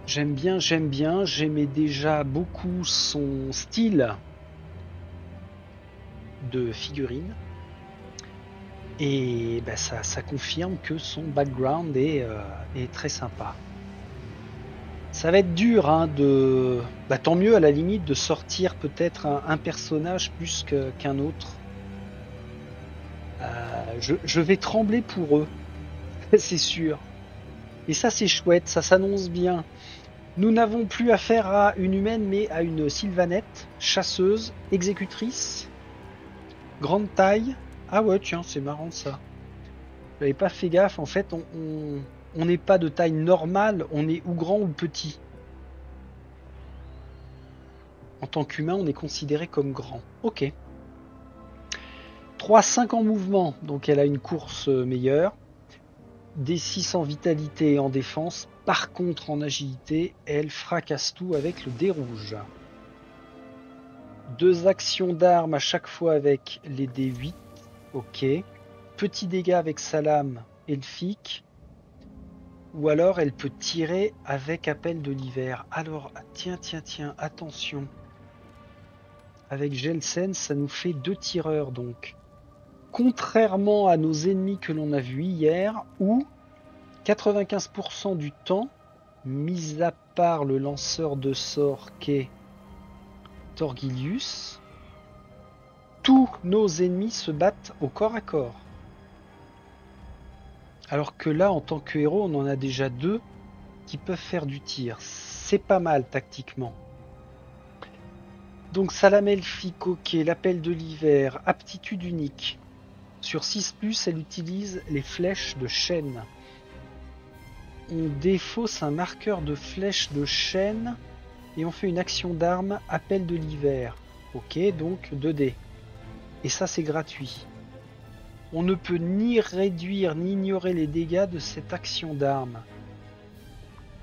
Speaker 1: J'aimais déjà beaucoup son style de figurine. Et bah, ça confirme que son background est très sympa. Ça va être dur hein, tant mieux à la limite de sortir peut-être un personnage plus qu'un autre. Je vais trembler pour eux, c'est sûr. Et ça c'est chouette, ça s'annonce bien. Nous n'avons plus affaire à une humaine mais à une Sylvaneth, chasseuse, exécutrice, grande taille. Ah ouais tiens, c'est marrant ça. J'avais pas fait gaffe, en fait on n'est pas de taille normale, on est ou grand ou petit. En tant qu'humain, on est considéré comme grand. Ok. 3-5 en mouvement, donc elle a une course meilleure. D6 en vitalité et en défense. Par contre, en agilité, elle fracasse tout avec le dé rouge. 2 actions d'armes à chaque fois avec les D8. Ok. Petit dégât avec sa lame elfique. Ou alors elle peut tirer avec appel de l'hiver. Alors, tiens, attention. Avec Gelsen, ça nous fait 2 tireurs donc. Contrairement à nos ennemis que l'on a vus hier, où 95% du temps, mis à part le lanceur de sorts qu'est Torgilius, tous nos ennemis se battent au corps à corps. Alors que là, en tant que héros, on en a déjà 2 qui peuvent faire du tir. C'est pas mal tactiquement. Donc Salam elfique, ok, l'appel de l'hiver, aptitude unique. Sur 6+, elle utilise les flèches de chêne. On défausse un marqueur de flèche de chêne et on fait une action d'arme, appel de l'hiver. Ok, donc 2D. Et ça, c'est gratuit. On ne peut ni réduire ni ignorer les dégâts de cette action d'arme.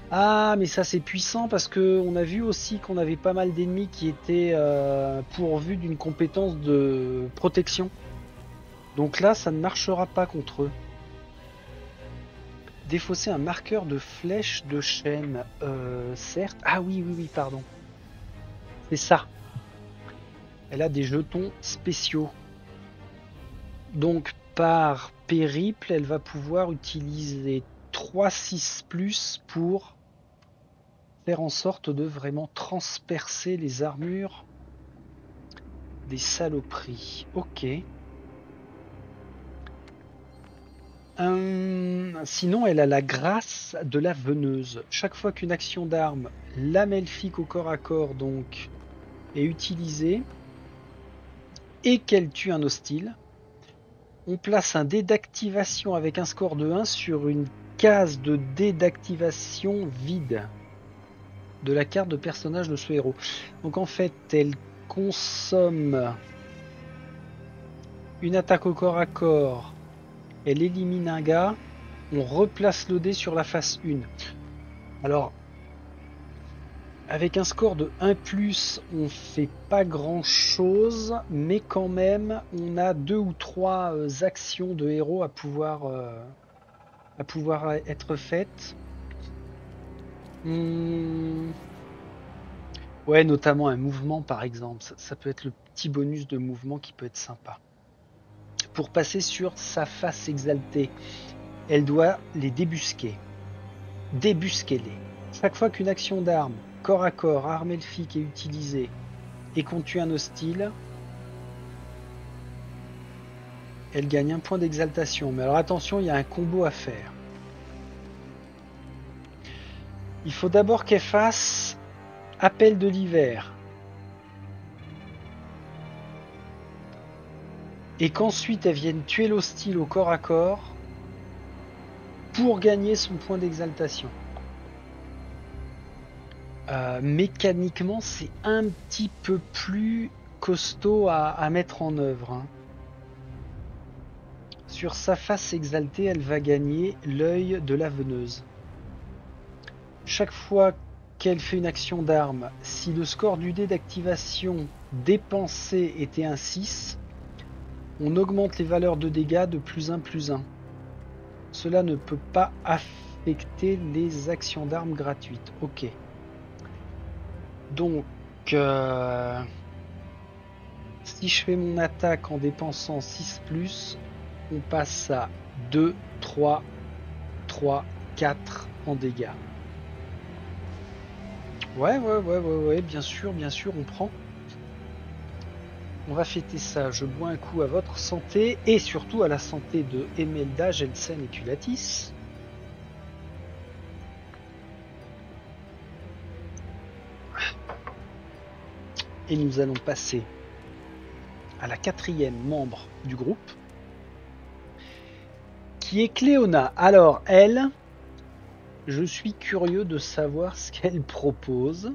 Speaker 1: Ah, mais ça c'est puissant parce que on a vu aussi qu'on avait pas mal d'ennemis qui étaient pourvus d'une compétence de protection. Donc là, ça ne marchera pas contre eux. Défausser un marqueur de flèche de chêne, certes. Ah oui, pardon. C'est ça. Elle a des jetons spéciaux. Donc par périple, elle va pouvoir utiliser 3-6+ pour faire en sorte de vraiment transpercer les armures des saloperies. Ok. Sinon, elle a la grâce de la veneuse. Chaque fois qu'une action d'arme, lame elfique au corps à corps donc, est utilisée et qu'elle tue un hostile, on place un dé d'activation avec un score de 1 sur une case de dé d'activation vide de la carte de personnage de ce héros. Donc en fait, elle consomme une attaque au corps à corps, elle élimine un gars, on replace le dé sur la face 1. Alors, avec un score de 1+, on fait pas grand chose, mais quand même, on a 2 ou 3 actions de héros à pouvoir être faites. Ouais, notamment un mouvement par exemple. Ça peut être le petit bonus de mouvement qui peut être sympa. Pour passer sur sa face exaltée, elle doit les débusquer. Débusquez-les. Chaque fois qu'une action d'arme, corps à corps, arme elfique est utilisée et qu'on tue un hostile, elle gagne un point d'exaltation. Mais alors attention, il y a un combo à faire. Il faut d'abord qu'elle fasse appel de l'hiver. Et qu'ensuite elle vienne tuer l'hostile au corps à corps pour gagner son point d'exaltation. Mécaniquement, c'est un petit peu plus costaud à mettre en œuvre. Hein. Sur sa face exaltée, elle va gagner l'œil de la veneuse. Chaque fois qu'elle fait une action d'arme, si le score du dé d'activation dépensé était un 6, on augmente les valeurs de dégâts de +1/+1. Cela ne peut pas affecter les actions d'armes gratuites. Ok. Donc, si je fais mon attaque en dépensant 6+, on passe à 2, 3, 4 en dégâts. Ouais, bien sûr, on prend. On va fêter ça. Je bois un coup à votre santé et surtout à la santé de Emelda, Gelsen et Culatis. Et nous allons passer à la 4e membre du groupe, qui est Cléona. Alors, elle, je suis curieux de savoir ce qu'elle propose.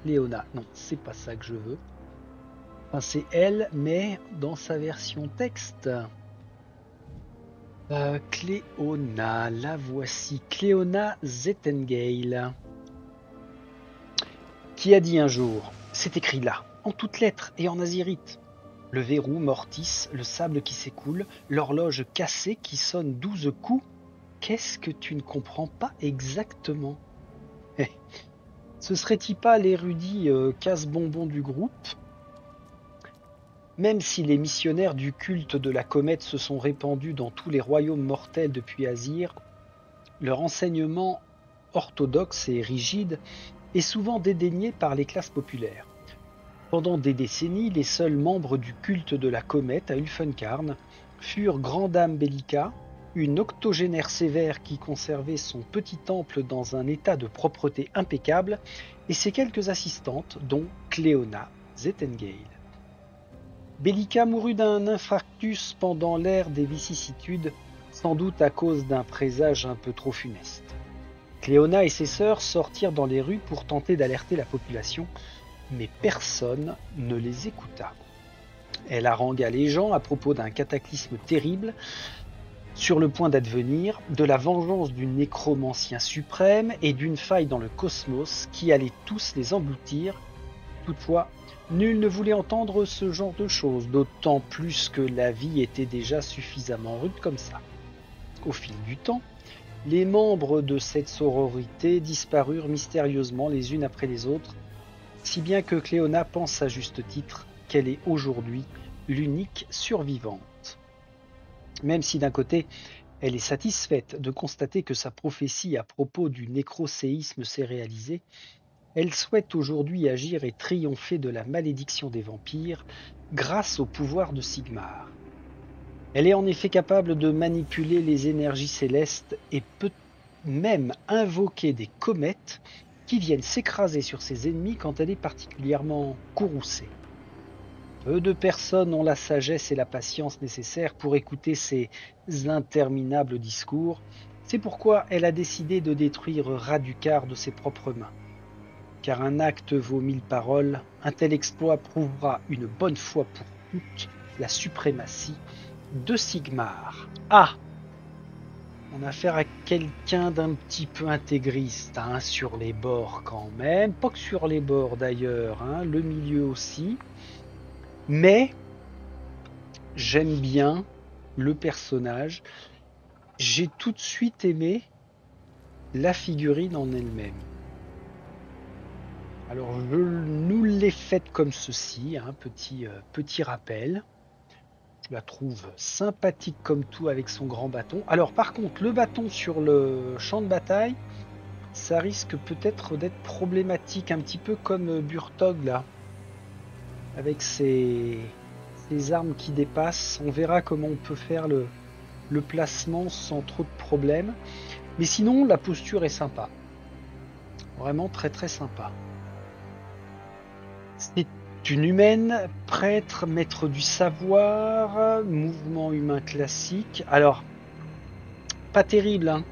Speaker 1: Léona, non, c'est pas ça que je veux. Enfin, c'est elle, mais dans sa version texte. Cléona, la voici. Cléona Zettengale. Qui a dit un jour, c'est écrit là, en toutes lettres et en azyrite. Le verrou mortis, le sable qui s'écoule, l'horloge cassée qui sonne 12 coups. Qu'est-ce que tu ne comprends pas exactement? Ce serait-il pas l'érudit casse-bonbon du groupe? Même si les missionnaires du culte de la comète se sont répandus dans tous les royaumes mortels depuis Azir, leur enseignement orthodoxe et rigide est souvent dédaigné par les classes populaires. Pendant des décennies, les seuls membres du culte de la comète à Ulfenkarn furent Grandame Bellica, une octogénaire sévère qui conservait son petit temple dans un état de propreté impeccable, et ses quelques assistantes, dont Cléona Zettengale. Bellica mourut d'un infarctus pendant l'ère des vicissitudes, sans doute à cause d'un présage un peu trop funeste. Cléona et ses sœurs sortirent dans les rues pour tenter d'alerter la population, mais personne ne les écouta. Elle harangua les gens à propos d'un cataclysme terrible sur le point d'advenir, de la vengeance du nécromancien suprême et d'une faille dans le cosmos qui allait tous les engloutir. Toutefois, nul ne voulait entendre ce genre de choses, d'autant plus que la vie était déjà suffisamment rude comme ça. Au fil du temps, les membres de cette sororité disparurent mystérieusement les unes après les autres, si bien que Cléona pense à juste titre qu'elle est aujourd'hui l'unique survivante. Même si d'un côté, elle est satisfaite de constater que sa prophétie à propos du nécroséisme s'est réalisée, elle souhaite aujourd'hui agir et triompher de la malédiction des vampires grâce au pouvoir de Sigmar. Elle est en effet capable de manipuler les énergies célestes et peut même invoquer des comètes qui viennent s'écraser sur ses ennemis quand elle est particulièrement courroucée. Peu de personnes ont la sagesse et la patience nécessaires pour écouter ces interminables discours. C'est pourquoi elle a décidé de détruire Radukar de ses propres mains. Car un acte vaut 1000 paroles, un tel exploit prouvera une bonne fois pour toutes la suprématie de Sigmar. Ah! On a affaire à quelqu'un d'un petit peu intégriste, hein, sur les bords quand même. Pas que sur les bords d'ailleurs, hein, le milieu aussi. Mais j'aime bien le personnage. J'ai tout de suite aimé la figurine en elle-même. Alors je nous l'ai faite comme ceci, hein, petit rappel. Je la trouve sympathique comme tout avec son grand bâton. Alors par contre, le bâton sur le champ de bataille, ça risque peut-être d'être problématique, un petit peu comme Burtog là, avec ses armes qui dépassent. On verra comment on peut faire le placement sans trop de problèmes. Mais sinon, la posture est sympa. Vraiment très très sympa. C'est une humaine, prêtre, maître du savoir, mouvement humain classique. Alors, pas terrible, hein.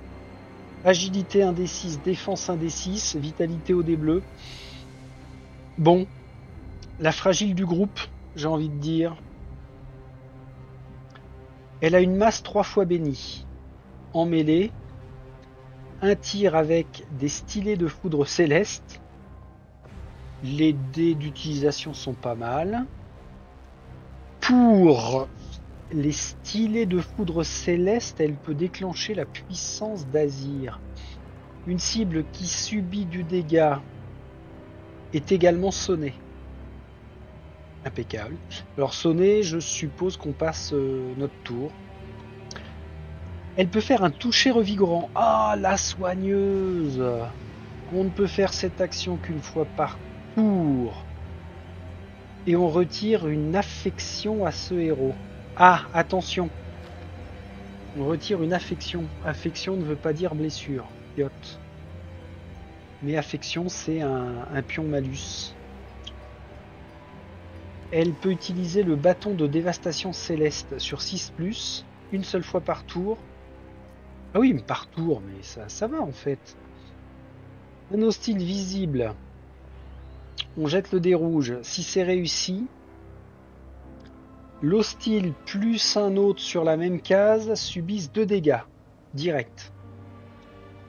Speaker 1: Agilité 1d6, défense 1d6, vitalité au dé bleu. Bon, la fragile du groupe, j'ai envie de dire. Elle a une masse 3 fois bénie. En mêlée, un tir avec des stylets de foudre céleste. Les dés d'utilisation sont pas mal. Pour les stylets de foudre céleste, elle peut déclencher la puissance d'Azir. Une cible qui subit du dégât est également sonnée. Impeccable. Alors sonnée, je suppose qu'on passe notre tour. Elle peut faire un toucher revigorant. Ah, la soigneuse! On ne peut faire cette action qu'une fois par tour. Et on retire une affection à ce héros. Ah, attention. On retire une affection. Affection ne veut pas dire blessure. Yacht. Mais affection, c'est un pion malus. Elle peut utiliser le bâton de dévastation céleste sur 6+, une seule fois par tour. Ah oui, mais par tour, mais ça va en fait. Un hostile visible. On jette le dé rouge. Si c'est réussi, L'hostile plus un autre sur la même case subissent 2 dégâts directs.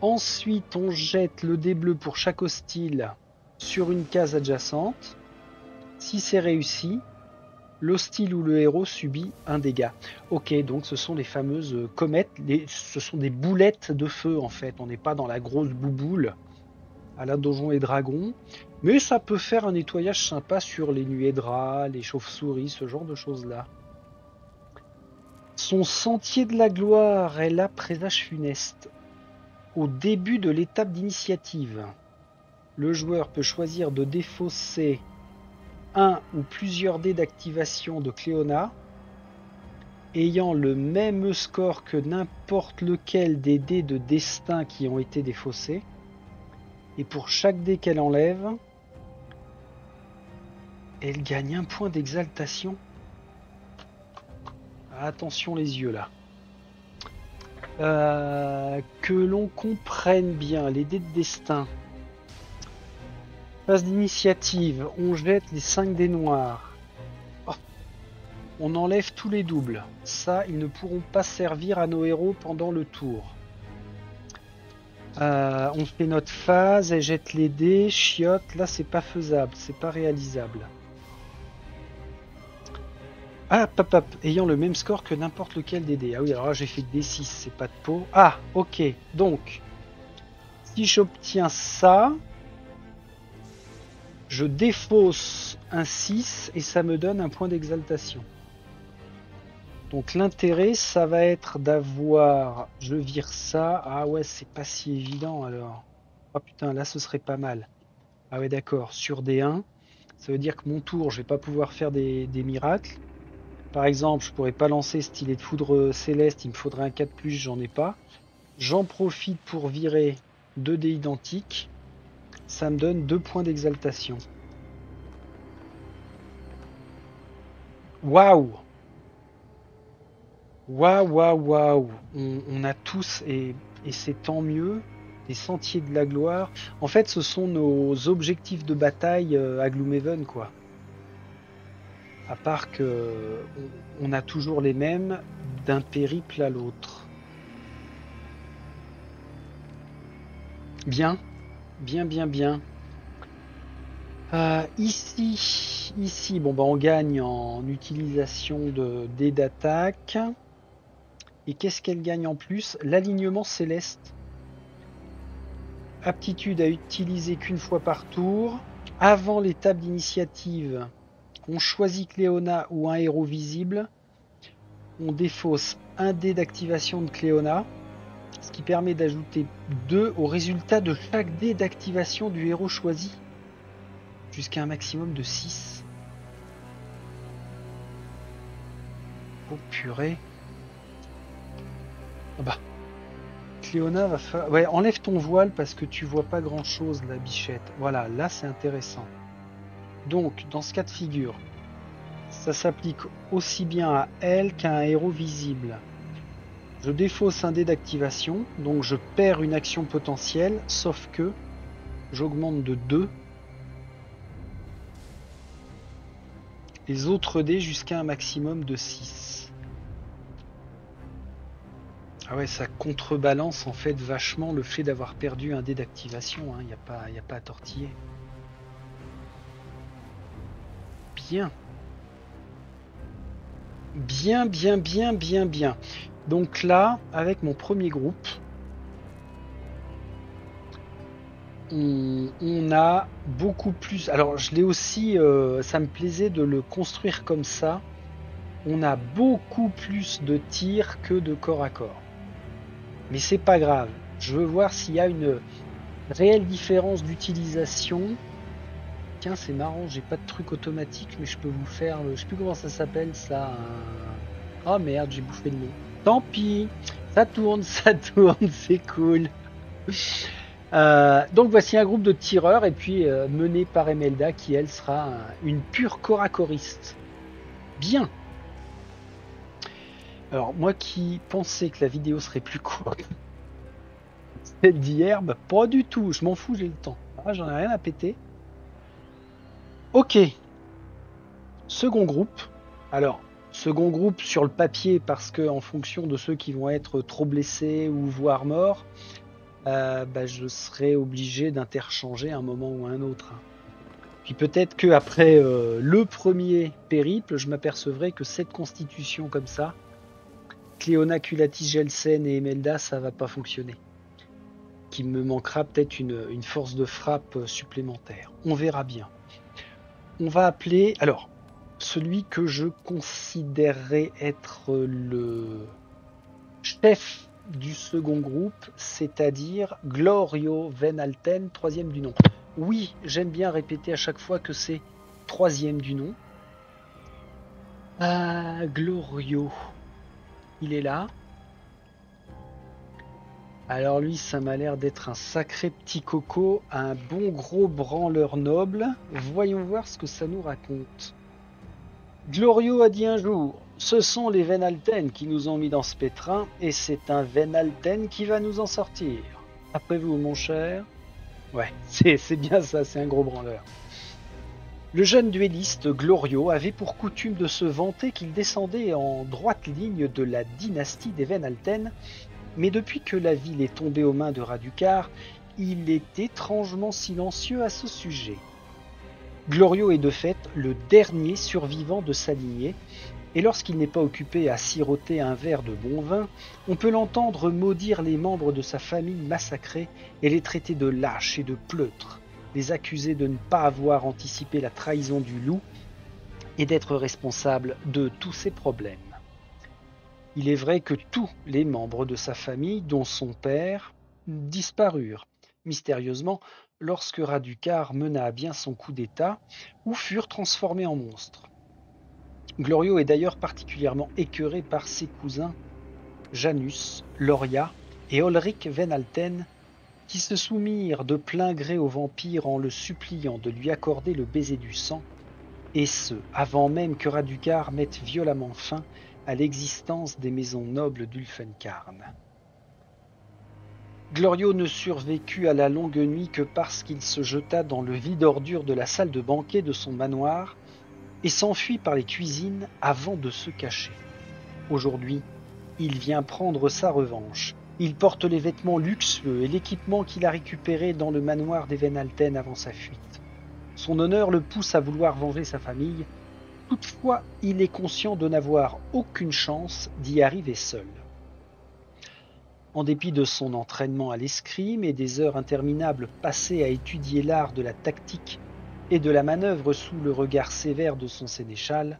Speaker 1: Ensuite, on jette le dé bleu pour chaque hostile sur une case adjacente. Si c'est réussi, l'hostile ou le héros subit un dégât. Ok, donc ce sont les fameuses comètes, ce sont des boulettes de feu en fait. On n'est pas dans la grosse bouboule à la Donjons et Dragons, mais ça peut faire un nettoyage sympa sur les nuées de rats, les chauves-souris, ce genre de choses-là. Son sentier de la gloire est là, présage funeste. Au début de l'étape d'initiative, le joueur peut choisir de défausser un ou plusieurs dés d'activation de Cléona ayant le même score que n'importe lequel des dés de destin qui ont été défaussés. Et pour chaque dé qu'elle enlève, elle gagne un point d'exaltation. Attention les yeux là. Que l'on comprenne bien les dés de destin. Phase d'initiative, on jette les 5 dés noirs. Oh. On enlève tous les doubles. Ça, ils ne pourront pas servir à nos héros pendant le tour. On fait notre phase, elle jette les dés, chiotte. Là, c'est pas faisable, c'est pas réalisable. Ah, pop, ayant le même score que n'importe lequel des dés. Ah oui, alors là, j'ai fait D6, c'est pas de peau. Ah, ok. Donc, si j'obtiens ça, je défausse un 6 et ça me donne un point d'exaltation. Donc l'intérêt, ça va être d'avoir... Je vire ça. Ah ouais, c'est pas si évident alors. Oh putain, là, ce serait pas mal. Ah ouais, d'accord. Sur D1, ça veut dire que mon tour, je vais pas pouvoir faire des miracles. Par exemple, je pourrais pas lancer stylet de foudre céleste, il me faudrait un 4+, j'en ai pas. J'en profite pour virer 2 dés identiques. Ça me donne 2 points d'exaltation. Waouh! Waouh! On a tous, et c'est tant mieux, des sentiers de la gloire. En fait, ce sont nos objectifs de bataille à Gloomhaven, quoi. À part que on a toujours les mêmes d'un périple à l'autre. Bien. Ici, bon, bah, on gagne en utilisation de dés d'attaque. Et qu'est-ce qu'elle gagne en plus? L'alignement céleste. Aptitude à utiliser qu'une fois par tour. Avant l'étape d'initiative, on choisit Cléona ou un héros visible. On défausse un dé d'activation de Cléona, ce qui permet d'ajouter 2 au résultat de chaque dé d'activation du héros choisi, jusqu'à un maximum de 6. Oh purée. Ah bah. Cléona va faire... Ouais, enlève ton voile parce que tu vois pas grand chose, la bichette. Voilà, là c'est intéressant. Donc, dans ce cas de figure, ça s'applique aussi bien à elle qu'à un héros visible. Je défausse un dé d'activation, donc je perds une action potentielle, sauf que j'augmente de 2 les autres dés jusqu'à un maximum de 6. Ah ouais, ça contrebalance en fait vachement le fait d'avoir perdu un dé d'activation, hein. Y a pas à tortiller. Bien. Bien. Donc là, avec mon premier groupe, on a beaucoup plus... Alors je l'ai aussi, ça me plaisait de le construire comme ça. On a beaucoup plus de tirs que de corps à corps. Mais c'est pas grave. Je veux voir s'il y a une réelle différence d'utilisation. Tiens, c'est marrant, j'ai pas de truc automatique, mais je peux vous faire... Je sais plus comment ça s'appelle ça. Oh merde, j'ai bouffé le mot. Tant pis, ça tourne, c'est cool. Donc voici un groupe de tireurs et puis mené par Emelda qui elle sera une pure corps-à-coriste. Bien. Alors moi qui pensais que la vidéo serait plus courte, celle d'hier, bah, pas du tout, je m'en fous, j'ai le temps. Ah, j'en ai rien à péter. Ok. Second groupe. Alors, Second groupe sur le papier, parce que en fonction de ceux qui vont être trop blessés ou voire morts, je serai obligé d'interchanger un moment ou un autre. Puis peut-être qu'après le premier périple, je m'apercevrai que cette constitution comme ça, Cléona, Culatis, Gelsen et Emelda, ça va pas fonctionner. Qu'il me manquera peut-être une force de frappe supplémentaire. On verra bien. On va appeler... Alors, celui que je considérerais être le chef du second groupe, c'est-à-dire Glorio Venalten, troisième du nom. Oui, j'aime bien répéter à chaque fois que c'est troisième du nom. Glorio, il est là. Alors lui, ça m'a l'air d'être un sacré petit coco, un bon gros branleur noble. Voyons voir ce que ça nous raconte. Glorio a dit un jour, ce sont les Venalten qui nous ont mis dans ce pétrin, et c'est un Venalten qui va nous en sortir. Après vous, mon cher? Ouais, c'est bien ça, c'est un gros branleur. Le jeune duelliste Glorio avait pour coutume de se vanter qu'il descendait en droite ligne de la dynastie des Venalten, mais depuis que la ville est tombée aux mains de Raducar, il est étrangement silencieux à ce sujet. Glorio est de fait le dernier survivant de sa lignée, et lorsqu'il n'est pas occupé à siroter un verre de bon vin, on peut l'entendre maudire les membres de sa famille massacrés et les traiter de lâches et de pleutres, les accuser de ne pas avoir anticipé la trahison du loup et d'être responsable de tous ses problèmes. Il est vrai que tous les membres de sa famille, dont son père, disparurent mystérieusement lorsque Raducar mena à bien son coup d'État ou furent transformés en monstres. Glorio est d'ailleurs particulièrement écœuré par ses cousins Janus, Loria et Olric Venalten, qui se soumirent de plein gré au vampire en le suppliant de lui accorder le baiser du sang, et ce, avant même que Raducar mette violemment fin à l'existence des maisons nobles d'Ulfenkarn. Glorio ne survécut à la longue nuit que parce qu'il se jeta dans le vide ordure de la salle de banquet de son manoir et s'enfuit par les cuisines avant de se cacher. Aujourd'hui, il vient prendre sa revanche. Il porte les vêtements luxueux et l'équipement qu'il a récupéré dans le manoir des Venalten avant sa fuite. Son honneur le pousse à vouloir venger sa famille. Toutefois, il est conscient de n'avoir aucune chance d'y arriver seul. En dépit de son entraînement à l'escrime et des heures interminables passées à étudier l'art de la tactique et de la manœuvre sous le regard sévère de son sénéchal,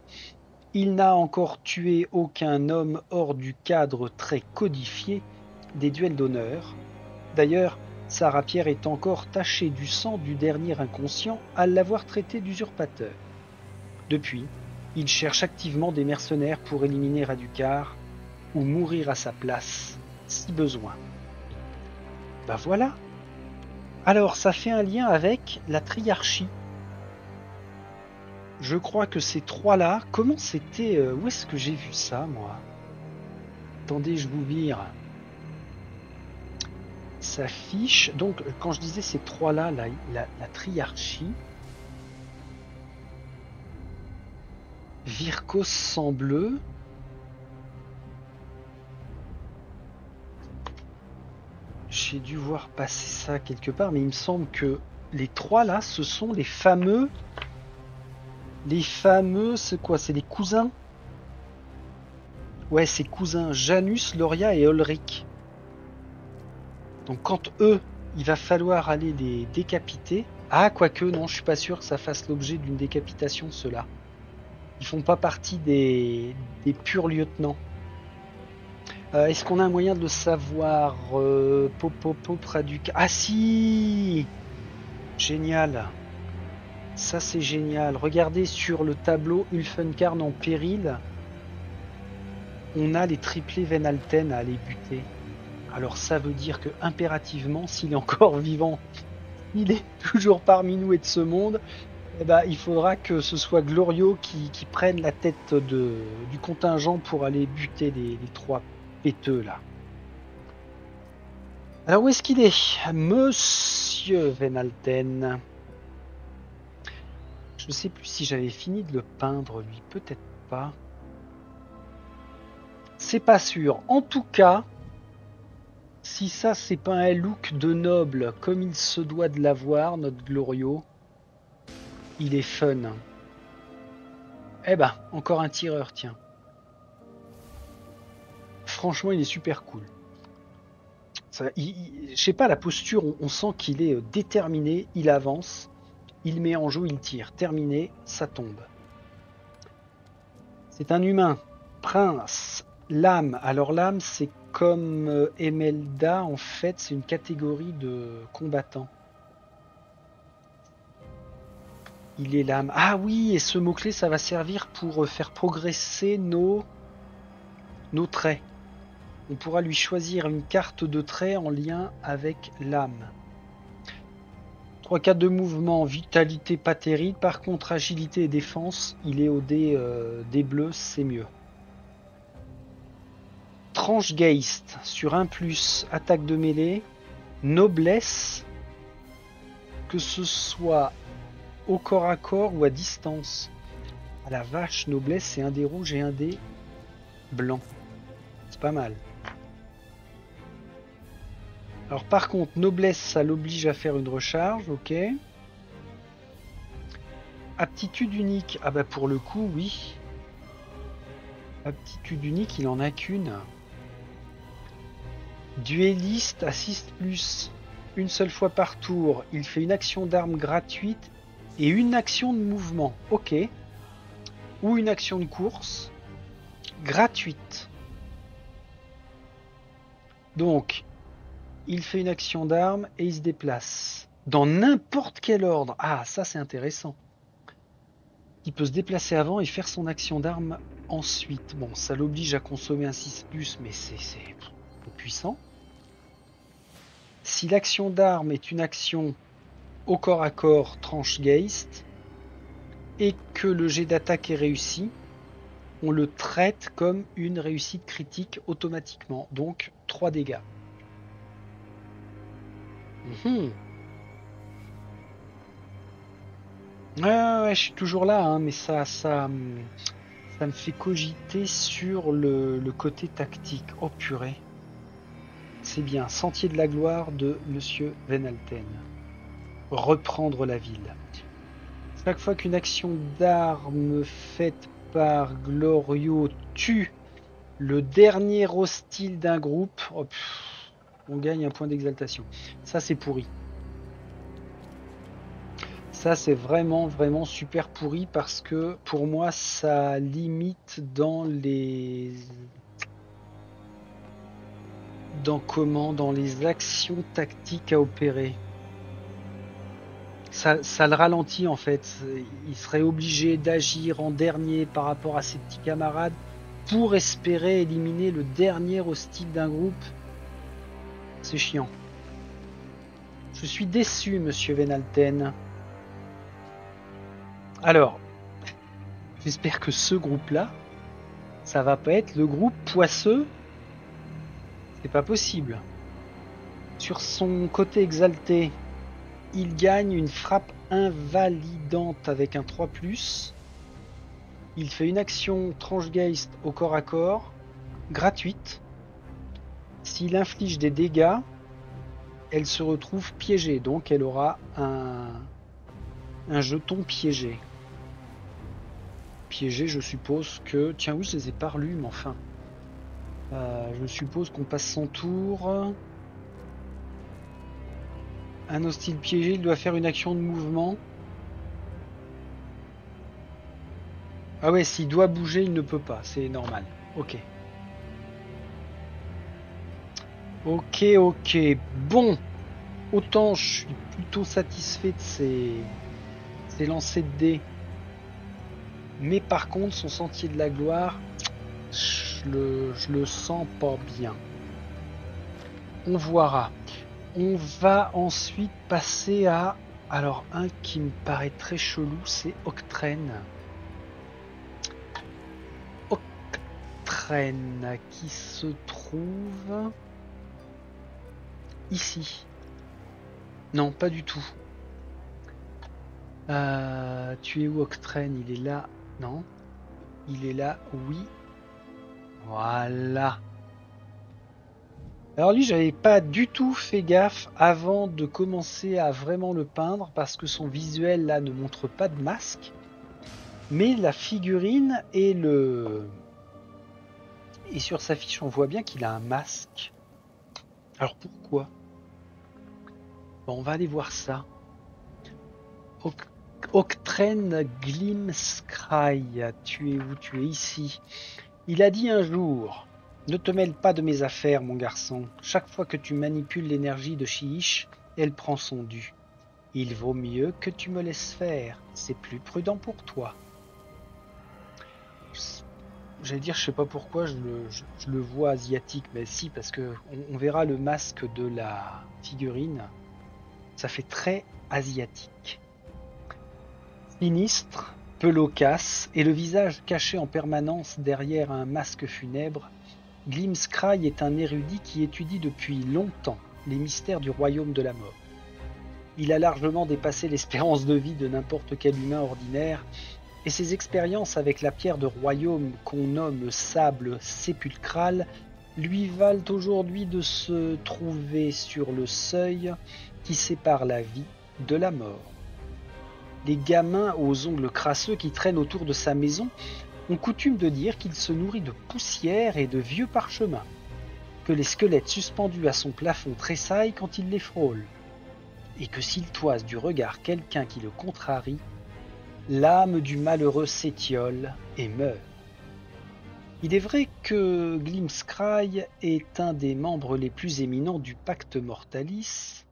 Speaker 1: il n'a encore tué aucun homme hors du cadre très codifié des duels d'honneur. D'ailleurs, sa rapière est encore tachée du sang du dernier inconscient à l'avoir traité d'usurpateur. Depuis, il cherche activement des mercenaires pour éliminer Raducar ou mourir à sa place, si besoin. Voilà. Alors, ça fait un lien avec la triarchie. Je crois que ces trois-là, comment c'était... où est-ce que j'ai vu ça, moi? Attendez, je vous vire. Ça fiche... Donc, quand je disais ces trois-là, la triarchie... Virkos sang bleu... J'ai dû voir passer ça quelque part, mais il me semble que les trois là, ce sont les fameux... c'est quoi? C'est les cousins? Ouais, c'est cousins Janus, Loria et Olric. Donc quand eux, il va falloir aller les décapiter... Ah, quoique, non, je suis pas sûr que ça fasse l'objet d'une décapitation, ceux-là. Ils font pas partie des purs lieutenants. Est-ce qu'on a un moyen de le savoir? Traduc... Ah si! Génial. Ça c'est génial. Regardez sur le tableau Ulfenkarn en péril. On a les triplés Venalten à aller buter. Alors ça veut dire que impérativement, s'il est encore vivant, il est toujours parmi nous et de ce monde, il faudra que ce soit Glorio qui prenne la tête du contingent pour aller buter les trois péteux là. Alors où est-ce qu'il est, Monsieur Venalten? Je ne sais plus si j'avais fini de le peindre lui, peut-être pas. C'est pas sûr. En tout cas, si ça c'est pas un look de noble comme il se doit de l'avoir, notre Glorio, il est fun. Eh ben, encore un tireur, tiens. Franchement, il est super cool. Je sais pas, la posture, on sent qu'il est déterminé, il avance, il met en joue, il tire. Terminé, ça tombe. C'est un humain. Prince. L'âme. Alors l'âme, c'est comme Emelda, en fait, c'est une catégorie de combattants. Il est l'âme. Ah oui, et ce mot-clé, ça va servir pour faire progresser nos traits. On pourra lui choisir une carte de traits en lien avec l'âme. 3-4 de mouvement, vitalité pas terrible. Par contre, agilité et défense, il est au dé bleu, c'est mieux. Tranchegeist sur 1+, attaque de mêlée. Noblesse, que ce soit au corps à corps ou à distance. Ah la vache, noblesse, c'est un dé rouge et un dé blanc. C'est pas mal. Alors par contre, noblesse, ça l'oblige à faire une recharge, ok. Aptitude unique, ah bah pour le coup, oui. Aptitude unique, il en a qu'une. Duelliste à 6+, une seule fois par tour, il fait une action d'arme gratuite et une action de mouvement, ok. Ou une action de course gratuite. Donc, il fait une action d'arme et il se déplace. Dans n'importe quel ordre. Ah, ça c'est intéressant. Il peut se déplacer avant et faire son action d'arme ensuite. Bon, ça l'oblige à consommer un 6+, mais c'est puissant. Si l'action d'arme est une action au corps à corps Tranchegeist et que le jet d'attaque est réussi, on le traite comme une réussite critique automatiquement. Donc 3 dégâts. Ouais, je suis toujours là, hein, mais ça me fait cogiter sur le côté tactique. Oh purée. C'est bien. Sentier de la gloire de Monsieur Venalten. Reprendre la ville. Chaque fois qu'une action d'arme faite par Glorio tue le dernier hostile d'un groupe, oh, on gagne un point d'exaltation. Ça c'est pourri. Ça c'est vraiment super pourri parce que pour moi ça limite dans les actions tactiques à opérer. Ça le ralentit en fait. Il serait obligé d'agir en dernier par rapport à ses petits camarades pour espérer éliminer le dernier hostile d'un groupe. C'est chiant. Je suis déçu, Monsieur Venalten. Alors, j'espère que ce groupe-là, ça va pas être le groupe poisseux. C'est pas possible. Sur son côté exalté, il gagne une frappe invalidante avec un 3+. Il fait une action Tranchegeist au corps à corps, gratuite. S'il inflige des dégâts, elle se retrouve piégée. Donc elle aura un jeton piégé. Piégé, je suppose que... Tiens, oui, je les ai pas relus, mais enfin... je suppose qu'on passe son tour... Un hostile piégé, il doit faire une action de mouvement. Ah ouais, s'il doit bouger, il ne peut pas. C'est normal. Ok. Ok. Bon. Autant je suis plutôt satisfait de ces lancers de dés. Mais par contre, son sentier de la gloire, je le sens pas bien. On verra. On va ensuite passer à... Alors, un qui me paraît très chelou, c'est Octrene. Octrene, qui se trouve... ici. Non, pas du tout. Tu es où, Octrene? Il est là? Non. Il est là, oui. Voilà. Alors lui, j'avais pas du tout fait gaffe avant de commencer à vraiment le peindre parce que son visuel là ne montre pas de masque. Mais la figurine et sur sa fiche, on voit bien qu'il a un masque. Alors pourquoi? Bon, on va aller voir ça. Octren Glimskrai, tu es où? Tu es ici. Il a dit un jour: ne te mêle pas de mes affaires, mon garçon. Chaque fois que tu manipules l'énergie de Shiish, elle prend son dû. Il vaut mieux que tu me laisses faire. C'est plus prudent pour toi. J'allais dire, je sais pas pourquoi je le vois asiatique, mais si, parce que on verra le masque de la figurine. Ça fait très asiatique. Sinistre, peu loquace, et le visage caché en permanence derrière un masque funèbre, Glimskrai est un érudit qui étudie depuis longtemps les mystères du royaume de la mort. Il a largement dépassé l'espérance de vie de n'importe quel humain ordinaire, et ses expériences avec la pierre de royaume qu'on nomme sable sépulcral lui valent aujourd'hui de se trouver sur le seuil qui sépare la vie de la mort. Les gamins aux ongles crasseux qui traînent autour de sa maison ont coutume de dire qu'il se nourrit de poussière et de vieux parchemins, que les squelettes suspendus à son plafond tressaillent quand il les frôle, et que s'il toise du regard quelqu'un qui le contrarie, l'âme du malheureux s'étiole et meurt. Il est vrai que Glimskrai est un des membres les plus éminents du Pacte Mortalis,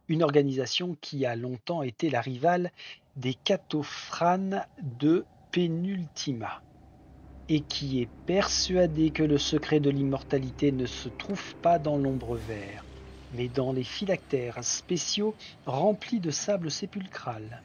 Speaker 1: une organisation qui a longtemps été la rivale des Catophrane de Penultima, et qui est persuadé que le secret de l'immortalité ne se trouve pas dans l'ombre vert, mais dans les phylactères spéciaux remplis de sable sépulcral.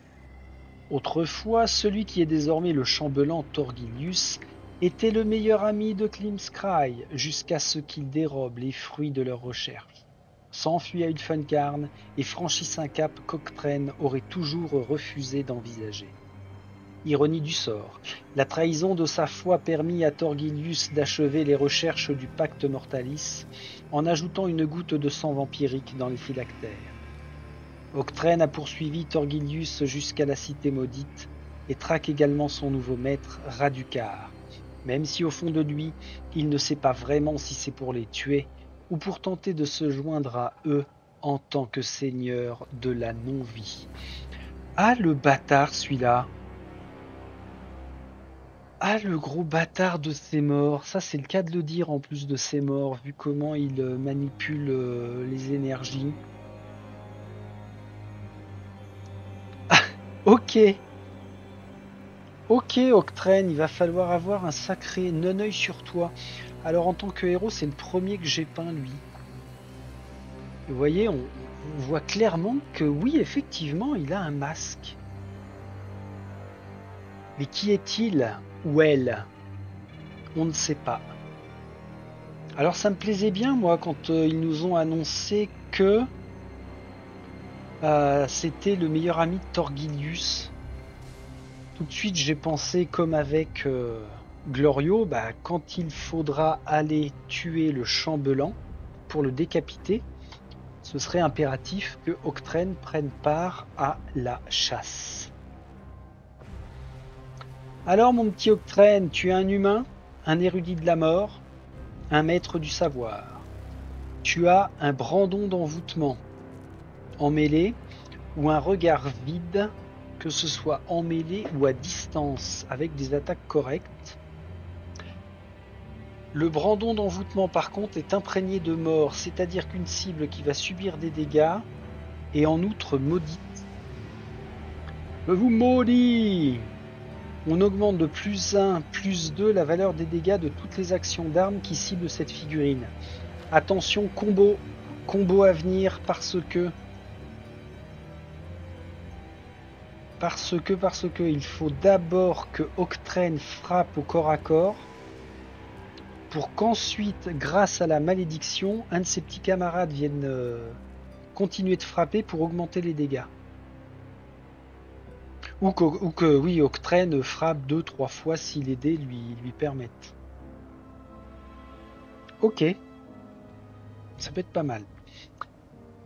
Speaker 1: Autrefois, celui qui est désormais le chambellan Thorgilius était le meilleur ami de Glimskrai jusqu'à ce qu'il dérobe les fruits de leurs recherches, s'enfuit à Ulfengarn et franchisse un cap qu'Octren aurait toujours refusé d'envisager. Ironie du sort, la trahison de sa foi permit à Thorgilius d'achever les recherches du Pacte Mortalis en ajoutant une goutte de sang vampirique dans les phylactères. Octren a poursuivi Thorgilius jusqu'à la cité maudite et traque également son nouveau maître, Radukar, même si au fond de lui, il ne sait pas vraiment si c'est pour les tuer ou pour tenter de se joindre à eux en tant que seigneur de la non-vie. Ah, le bâtard celui-là! Ah, le gros bâtard de ses morts! Ça, c'est le cas de le dire en plus de ses morts, vu comment il manipule les énergies. Ok, Octren, il va falloir avoir un sacré non-œil sur toi. Alors en tant que héros, c'est le premier que j'ai peint lui. Vous voyez, on voit clairement que oui, effectivement, il a un masque. Mais qui est-il ou elle? On ne sait pas. Alors ça me plaisait bien, moi, quand ils nous ont annoncé que c'était le meilleur ami de Thorgilius. Tout de suite, j'ai pensé comme avec Glorio, quand il faudra aller tuer le chambellan pour le décapiter, ce serait impératif que Octren prenne part à la chasse. Alors mon petit Octren, tu es un humain, un érudit de la mort, un maître du savoir. Tu as un brandon d'envoûtement en mêlée ou un regard vide, que ce soit en mêlée ou à distance avec des attaques correctes. Le brandon d'envoûtement par contre est imprégné de mort, c'est-à-dire qu'une cible qui va subir des dégâts est en outre maudite. Je vous maudis! On augmente de +1, +2 la valeur des dégâts de toutes les actions d'armes qui ciblent cette figurine. Attention, combo à venir parce que il faut d'abord que Octren frappe au corps à corps pour qu'ensuite, grâce à la malédiction, un de ses petits camarades vienne continuer de frapper pour augmenter les dégâts. Ou que oui, Octren frappe 2-3 fois si les dés lui permettent. Ok, ça peut être pas mal.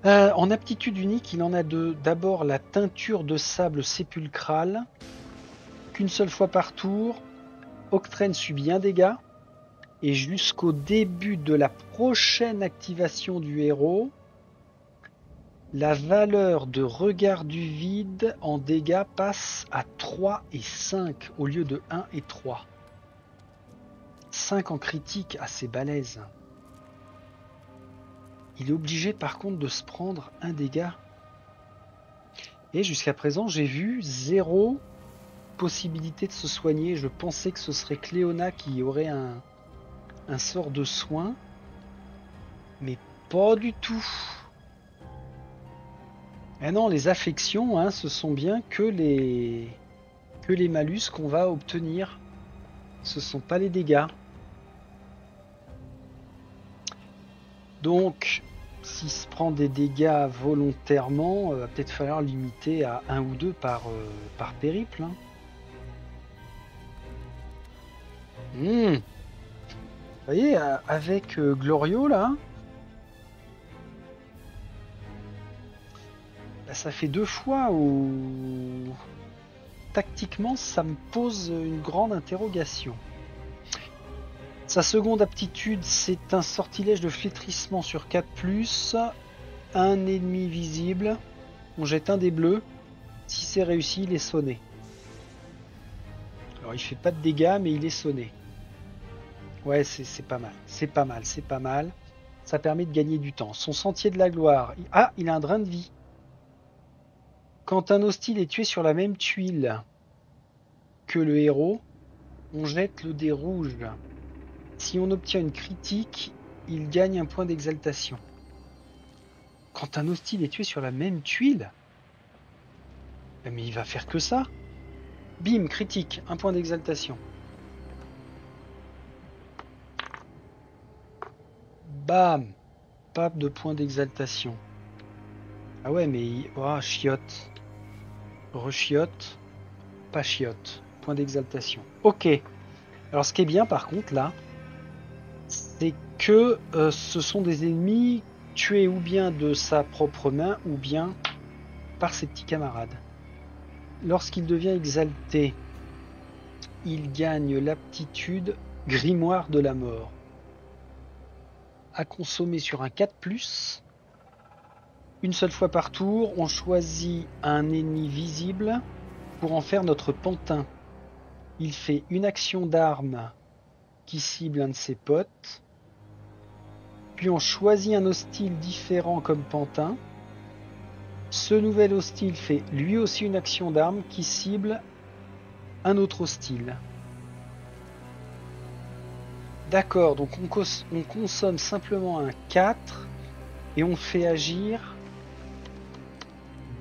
Speaker 1: En aptitude unique, il en a deux. D'abord, la teinture de sable sépulcral, qu'une seule fois par tour. Octrène subit un dégât. Et jusqu'au début de la prochaine activation du héros, la valeur de regard du vide en dégâts passe à 3 et 5 au lieu de 1 et 3. 5 en critique, assez balèze. Il est obligé par contre de se prendre un dégât. Et jusqu'à présent, j'ai vu 0 possibilité de se soigner. Je pensais que ce serait Cléona qui aurait un sort de soin. Mais pas du tout. Eh non, les affections, hein, ce sont bien que les malus qu'on va obtenir. Ce sont pas les dégâts. Donc, s'il se prend des dégâts volontairement, va peut-être falloir limiter à 1 ou 2 par périple. Hein. Vous voyez, avec Glorio, là, bah, ça fait 2 fois où tactiquement, ça me pose une grande interrogation. Sa seconde aptitude, c'est un sortilège de flétrissement sur 4+, un ennemi visible, on jette un dé bleu, si c'est réussi, il est sonné. Alors il fait pas de dégâts, mais il est sonné. Ouais, c'est pas mal, c'est pas mal, c'est pas mal. Ça permet de gagner du temps. Son sentier de la gloire. Ah, il a un drain de vie. Quand un hostile est tué sur la même tuile que le héros, on jette le dé rouge. Si on obtient une critique, il gagne un point d'exaltation. Quand un hostile est tué sur la même tuile, mais il va faire que ça. Bim, critique, un point d'exaltation. Bam, pape de point d'exaltation. Ah ouais, mais oh, chiotte. Rechiotte, pas chiotte. Point d'exaltation. Ok. Alors ce qui est bien par contre là, c'est que ce sont des ennemis tués ou bien de sa propre main ou bien par ses petits camarades. Lorsqu'il devient exalté, il gagne l'aptitude grimoire de la mort. À consommer sur un 4+. Une seule fois par tour, on choisit un ennemi visible pour en faire notre pantin. Il fait une action d'arme qui cible un de ses potes. Puis on choisit un hostile différent comme pantin. Ce nouvel hostile fait lui aussi une action d'arme qui cible un autre hostile. D'accord, donc on consomme simplement un 4 et on fait agir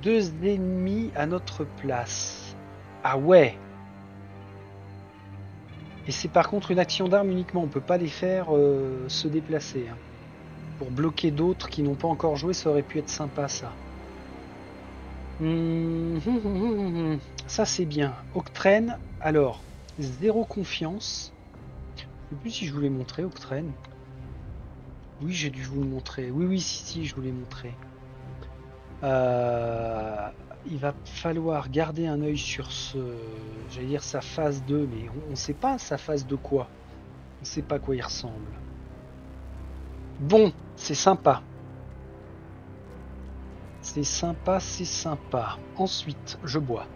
Speaker 1: 2 ennemis à notre place. Ah ouais. Et c'est par contre une action d'arme uniquement, on peut pas les faire se déplacer. Hein. Pour bloquer d'autres qui n'ont pas encore joué, ça aurait pu être sympa ça. Ça c'est bien. Octrène, alors, 0 confiance. Je ne sais plus si je vous l'ai montré, Octrène. Oui, j'ai dû vous le montrer. Oui, si, je vous l'ai montré. Il va falloir garder un œil sur j'allais dire sa phase 2, mais on ne sait pas sa phase de quoi. On ne sait pas à quoi il ressemble. Bon, c'est sympa. C'est sympa, c'est sympa. Ensuite, je bois.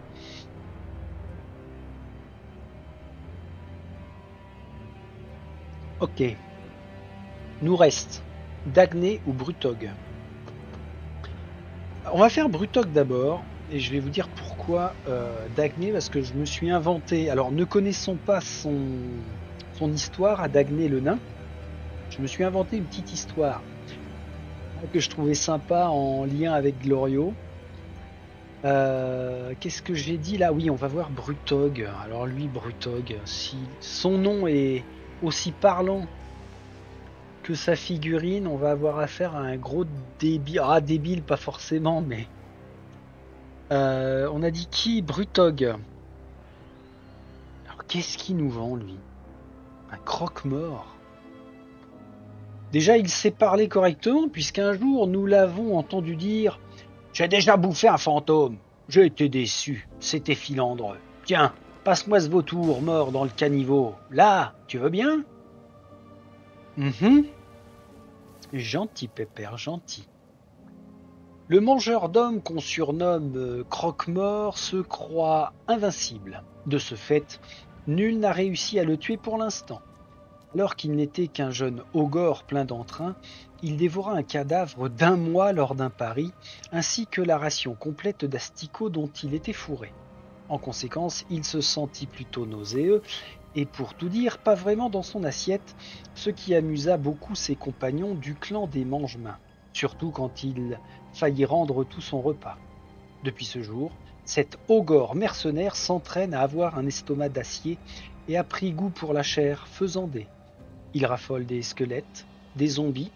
Speaker 1: Ok. Nous reste Dagné ou Brutog. On va faire Brutog d'abord, et je vais vous dire pourquoi Dagné, parce que je me suis inventé. Alors, ne connaissons pas son histoire à Dagné le nain. Je me suis inventé une petite histoire que je trouvais sympa en lien avec Glorio. Qu'est-ce que j'ai dit là? Oui, on va voir Brutog. Alors lui, Brutog, si son nom est aussi parlant que sa figurine, on va avoir affaire à un gros débile. Ah, débile, pas forcément, mais... on a dit qui? Brutog. Alors qu'est-ce qu'il nous vend, lui? Un croque-mort. Déjà, il sait parler correctement, puisqu'un jour, nous l'avons entendu dire « J'ai déjà bouffé un fantôme. J'ai été déçu. C'était filandreux. Tiens, passe-moi ce vautour mort dans le caniveau. Là, tu veux bien ?» Gentil, Pépère, gentil. Le mangeur d'hommes qu'on surnomme Croque-Mort se croit invincible. De ce fait, nul n'a réussi à le tuer pour l'instant. Alors qu'il n'était qu'un jeune ogre plein d'entrain, il dévora un cadavre d'1 mois lors d'un pari, ainsi que la ration complète d'asticots dont il était fourré. En conséquence, il se sentit plutôt nauséeux, et pour tout dire, pas vraiment dans son assiette, ce qui amusa beaucoup ses compagnons du clan des mange-mains, surtout quand il faillit rendre tout son repas. Depuis ce jour, cet ogre mercenaire s'entraîne à avoir un estomac d'acier et a pris goût pour la chair faisandée. Il raffole des squelettes, des zombies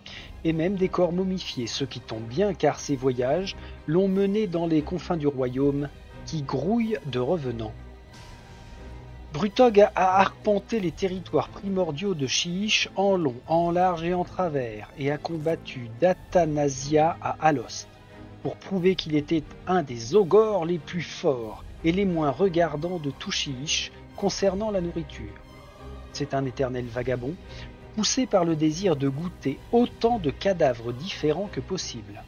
Speaker 1: et même des corps momifiés, ce qui tombe bien car ses voyages l'ont mené dans les confins du royaume qui grouille de revenants. Brutog a arpenté les territoires primordiaux de Chiish en long, en large et en travers et a combattu d'Athanasia à Alost pour prouver qu'il était un des ogres les plus forts et les moins regardants de tout Chiish concernant la nourriture. C'est un éternel vagabond, poussé par le désir de goûter autant de cadavres différents que possible.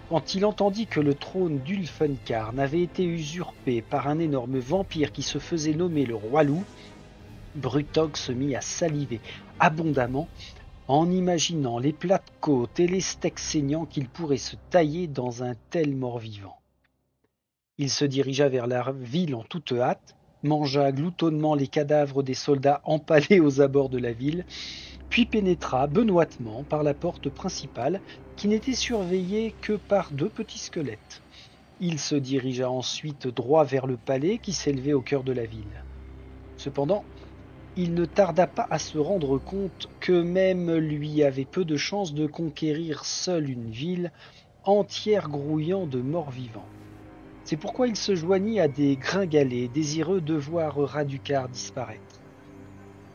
Speaker 1: Quand il entendit que le trône d'Ulfenkarn avait été usurpé par un énorme vampire qui se faisait nommer le roi loup, Brutog se mit à saliver abondamment en imaginant les plats de côte et les steaks saignants qu'il pourrait se tailler dans un tel mort-vivant. Il se dirigea vers la ville en toute hâte, mangea gloutonnement les cadavres des soldats empalés aux abords de la ville, puis pénétra benoîtement par la porte principale qui n'était surveillée que par 2 petits squelettes. Il se dirigea ensuite droit vers le palais qui s'élevait au cœur de la ville. Cependant, il ne tarda pas à se rendre compte que même lui avait peu de chance de conquérir seul une ville entière grouillant de morts-vivants. C'est pourquoi il se joignit à des gringalets désireux de voir Radukar disparaître.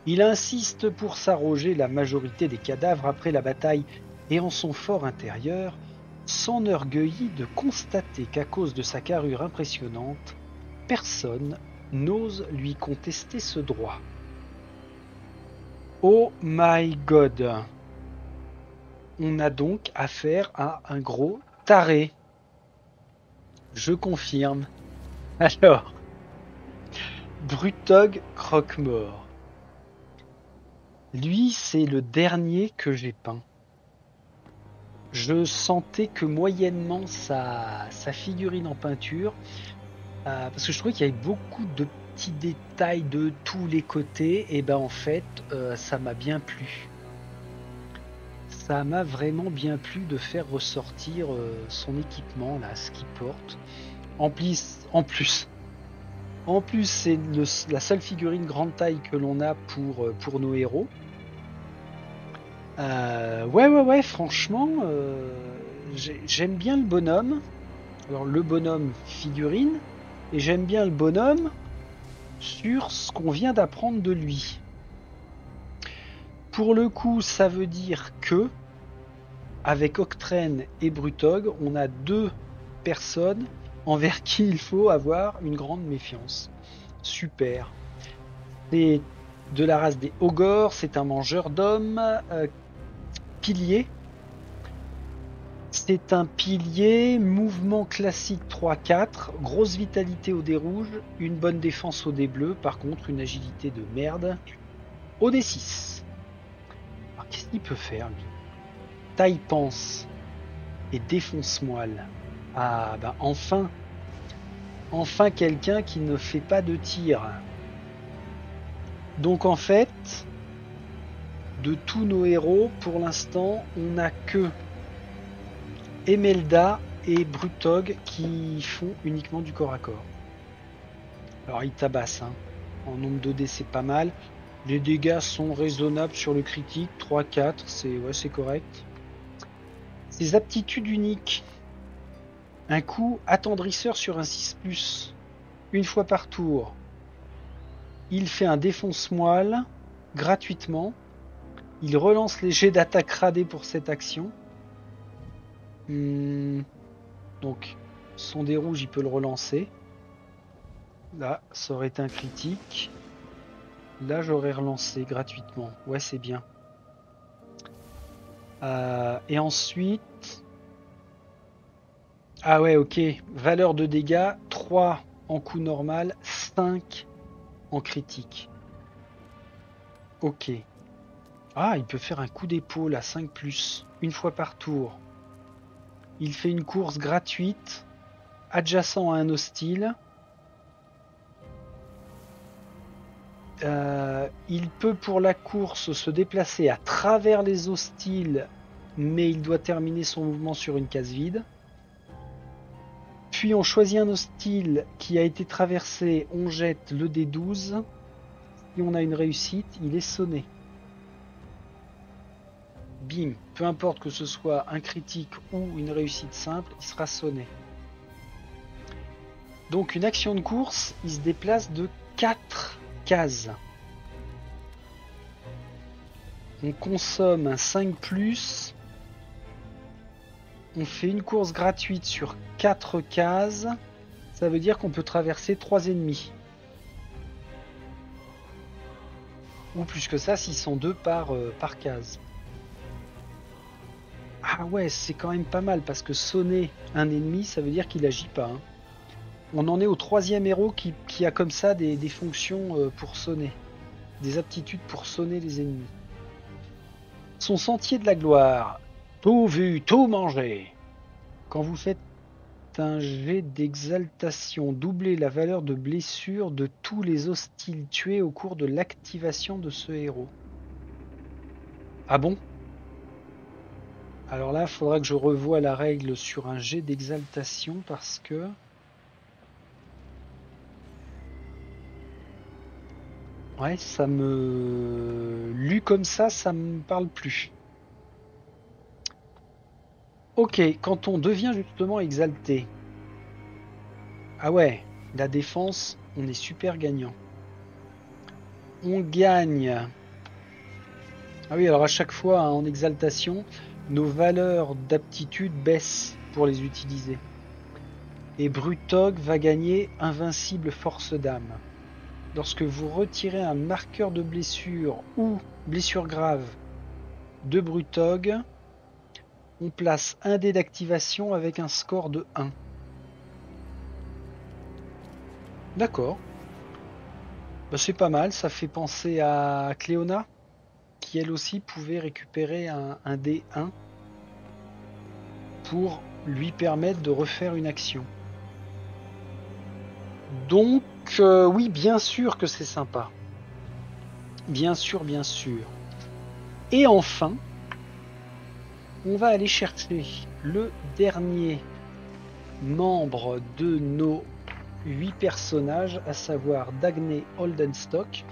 Speaker 1: Il insiste pour s'arroger la majorité des cadavres après la bataille et en son fort intérieur, s'enorgueillit de constater qu'à cause de sa carrure impressionnante, personne n'ose lui contester ce droit. Oh my god! On a donc affaire à un gros taré. Je confirme. Alors, Brutog Croque-Mort. Lui, c'est le dernier que j'ai peint. Je sentais que moyennement sa figurine en peinture, parce que je trouvais qu'il y avait beaucoup de petits détails de tous les côtés, et ben en fait, ça m'a bien plu. Ça m'a vraiment bien plu de faire ressortir son équipement, là, ce qu'il porte. En plus, c'est la seule figurine grande taille que l'on a pour nos héros. Ouais, franchement, j'aime bien le bonhomme. Alors, le bonhomme figurine, et j'aime bien le bonhomme sur ce qu'on vient d'apprendre de lui. Pour le coup, ça veut dire que, avec Octren et Brutog, on a 2 personnes envers qui il faut avoir une grande méfiance. Super. C'est de la race des ogres, c'est un mangeur d'hommes, pilier. C'est un pilier, mouvement classique 3-4, grosse vitalité au dé rouge, une bonne défense au dé bleu, par contre une agilité de merde au dé 6. Alors qu'est-ce qu'il peut faire lui? Taille pense et défonce moelle. Ah bah enfin quelqu'un qui ne fait pas de tir. Donc en fait, de tous nos héros, pour l'instant, on n'a que Emelda et Brutog qui font uniquement du corps à corps. Alors ils tabassent, hein. En nombre de dés c'est pas mal. Les dégâts sont raisonnables sur le critique, 3-4, c'est correct. Ses aptitudes uniques. Un coup attendrisseur sur un 6+, une fois par tour. Il fait un défonce-moelle gratuitement. Il relance les jets d'attaque radés pour cette action. Donc, son dé rouge, il peut le relancer. Là, ça aurait été un critique. Là, j'aurais relancé gratuitement. Ouais, c'est bien. Et ensuite... Ah ouais, ok. Valeur de dégâts, 3 en coup normal, 5 en critique. Ok. Ah, il peut faire un coup d'épaule à 5+, une fois par tour. Il fait une course gratuite, adjacent à un hostile. Il peut pour la course se déplacer à travers les hostiles, mais il doit terminer son mouvement sur une case vide. Puis on choisit un hostile qui a été traversé, on jette le D12. Si on a une réussite, il est sonné. Bim, peu importe que ce soit un critique ou une réussite simple, il sera sonné. Donc une action de course, il se déplace de 4 cases. On consomme un 5+. On fait une course gratuite sur 4 cases. Ça veut dire qu'on peut traverser 3 ennemis. Ou plus que ça s'ils sont 2 par case. Ah ouais, c'est quand même pas mal parce que sonner un ennemi, ça veut dire qu'il agit pas. Hein. On en est au 3e héros qui a comme ça des fonctions pour sonner. Des aptitudes pour sonner les ennemis. Son sentier de la gloire. Tout vu, tout mangé. Quand vous faites un jet d'exaltation, doublez la valeur de blessure de tous les hostiles tués au cours de l'activation de ce héros. Ah bon? Alors là, il faudra que je revoie la règle sur un jet d'exaltation parce que... Ouais, ça me... Lu comme ça me parle plus. Ok, quand on devient justement exalté. Ah ouais, la défense, on est super gagnant. On gagne... Ah oui, alors à chaque fois, hein, en exaltation, nos valeurs d'aptitude baissent pour les utiliser. Et Brutog va gagner Invincible Force d'âme. Lorsque vous retirez un marqueur de blessure ou blessure grave de Brutog, on place un dé d'activation avec un score de 1. D'accord. Bah, c'est pas mal, ça fait penser à Cléona, qui elle aussi pouvait récupérer un dé 1 pour lui permettre de refaire une action. Donc, oui, bien sûr que c'est sympa. Bien sûr, bien sûr. Et enfin, on va aller chercher le dernier membre de nos 8 personnages, à savoir Dagné Oldenstock.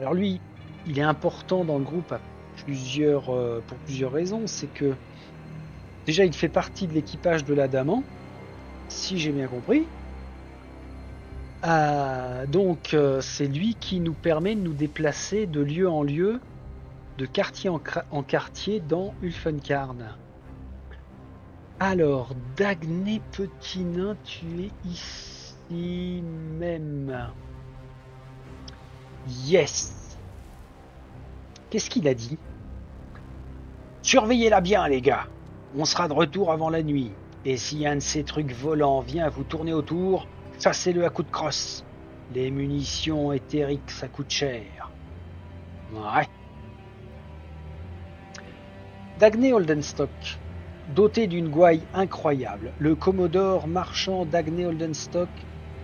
Speaker 1: Alors lui, il est important dans le groupe pour plusieurs raisons. C'est que déjà, il fait partie de l'équipage de l'Adamant, si j'ai bien compris. Donc c'est lui qui nous permet de nous déplacer de lieu en lieu, de quartier en quartier dans Ulfenkarn. Alors, Dagné petit nain, tu es ici même. Yes. Qu'est-ce qu'il a dit? Surveillez-la bien, les gars. On sera de retour avant la nuit. Et si un de ces trucs volants vient vous tourner autour, chassez-le à coups de crosse. Les munitions éthériques, ça coûte cher. Ouais. Dagné Oldenstock, doté d'une gouaille incroyable, le commodore marchand Dagné Oldenstock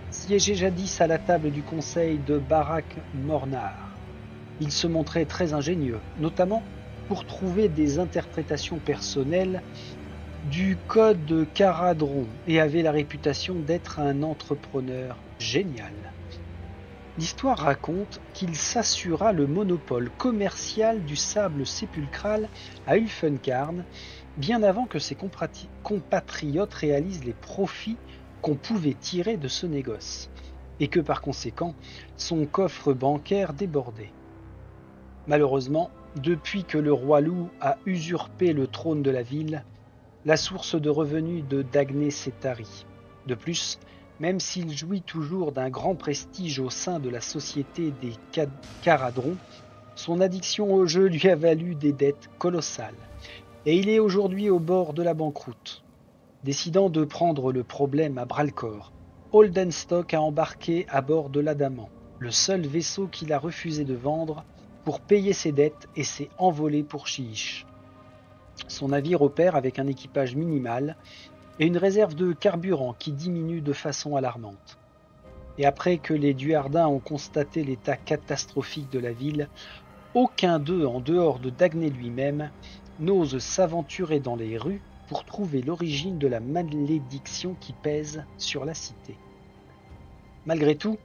Speaker 1: siégeait jadis à la table du conseil de Barak Mornar. Il se montrait très ingénieux, notamment pour trouver des interprétations personnelles du code Caradron et avait la réputation d'être un entrepreneur génial. L'histoire raconte qu'il s'assura le monopole commercial du sable sépulcral à Ulfenkarn bien avant que ses compatriotes réalisent les profits qu'on pouvait tirer de ce négoce, et que par conséquent son coffre bancaire débordait. Malheureusement, Depuis que le roi loup a usurpé le trône de la ville, la source de revenus de Dagné s'est tarie. De plus, même s'il jouit toujours d'un grand prestige au sein de la société des Caradrons, son addiction au jeu lui a valu des dettes colossales, et il est aujourd'hui au bord de la banqueroute. Décidant de prendre le problème à bras-le-corps, Holdenstock a embarqué à bord de l'Adamant, le seul vaisseau qu'il a refusé de vendre, pour payer ses dettes et s'est envolé pour Chiche. Son navire opère avec un équipage minimal et une réserve de carburant qui diminue de façon alarmante. Et après que les Duardins ont constaté l'état catastrophique de la ville, aucun d'eux, en dehors de Dagné lui-même, n'ose s'aventurer dans les rues pour trouver l'origine de la malédiction qui pèse sur la cité. Malgré tout,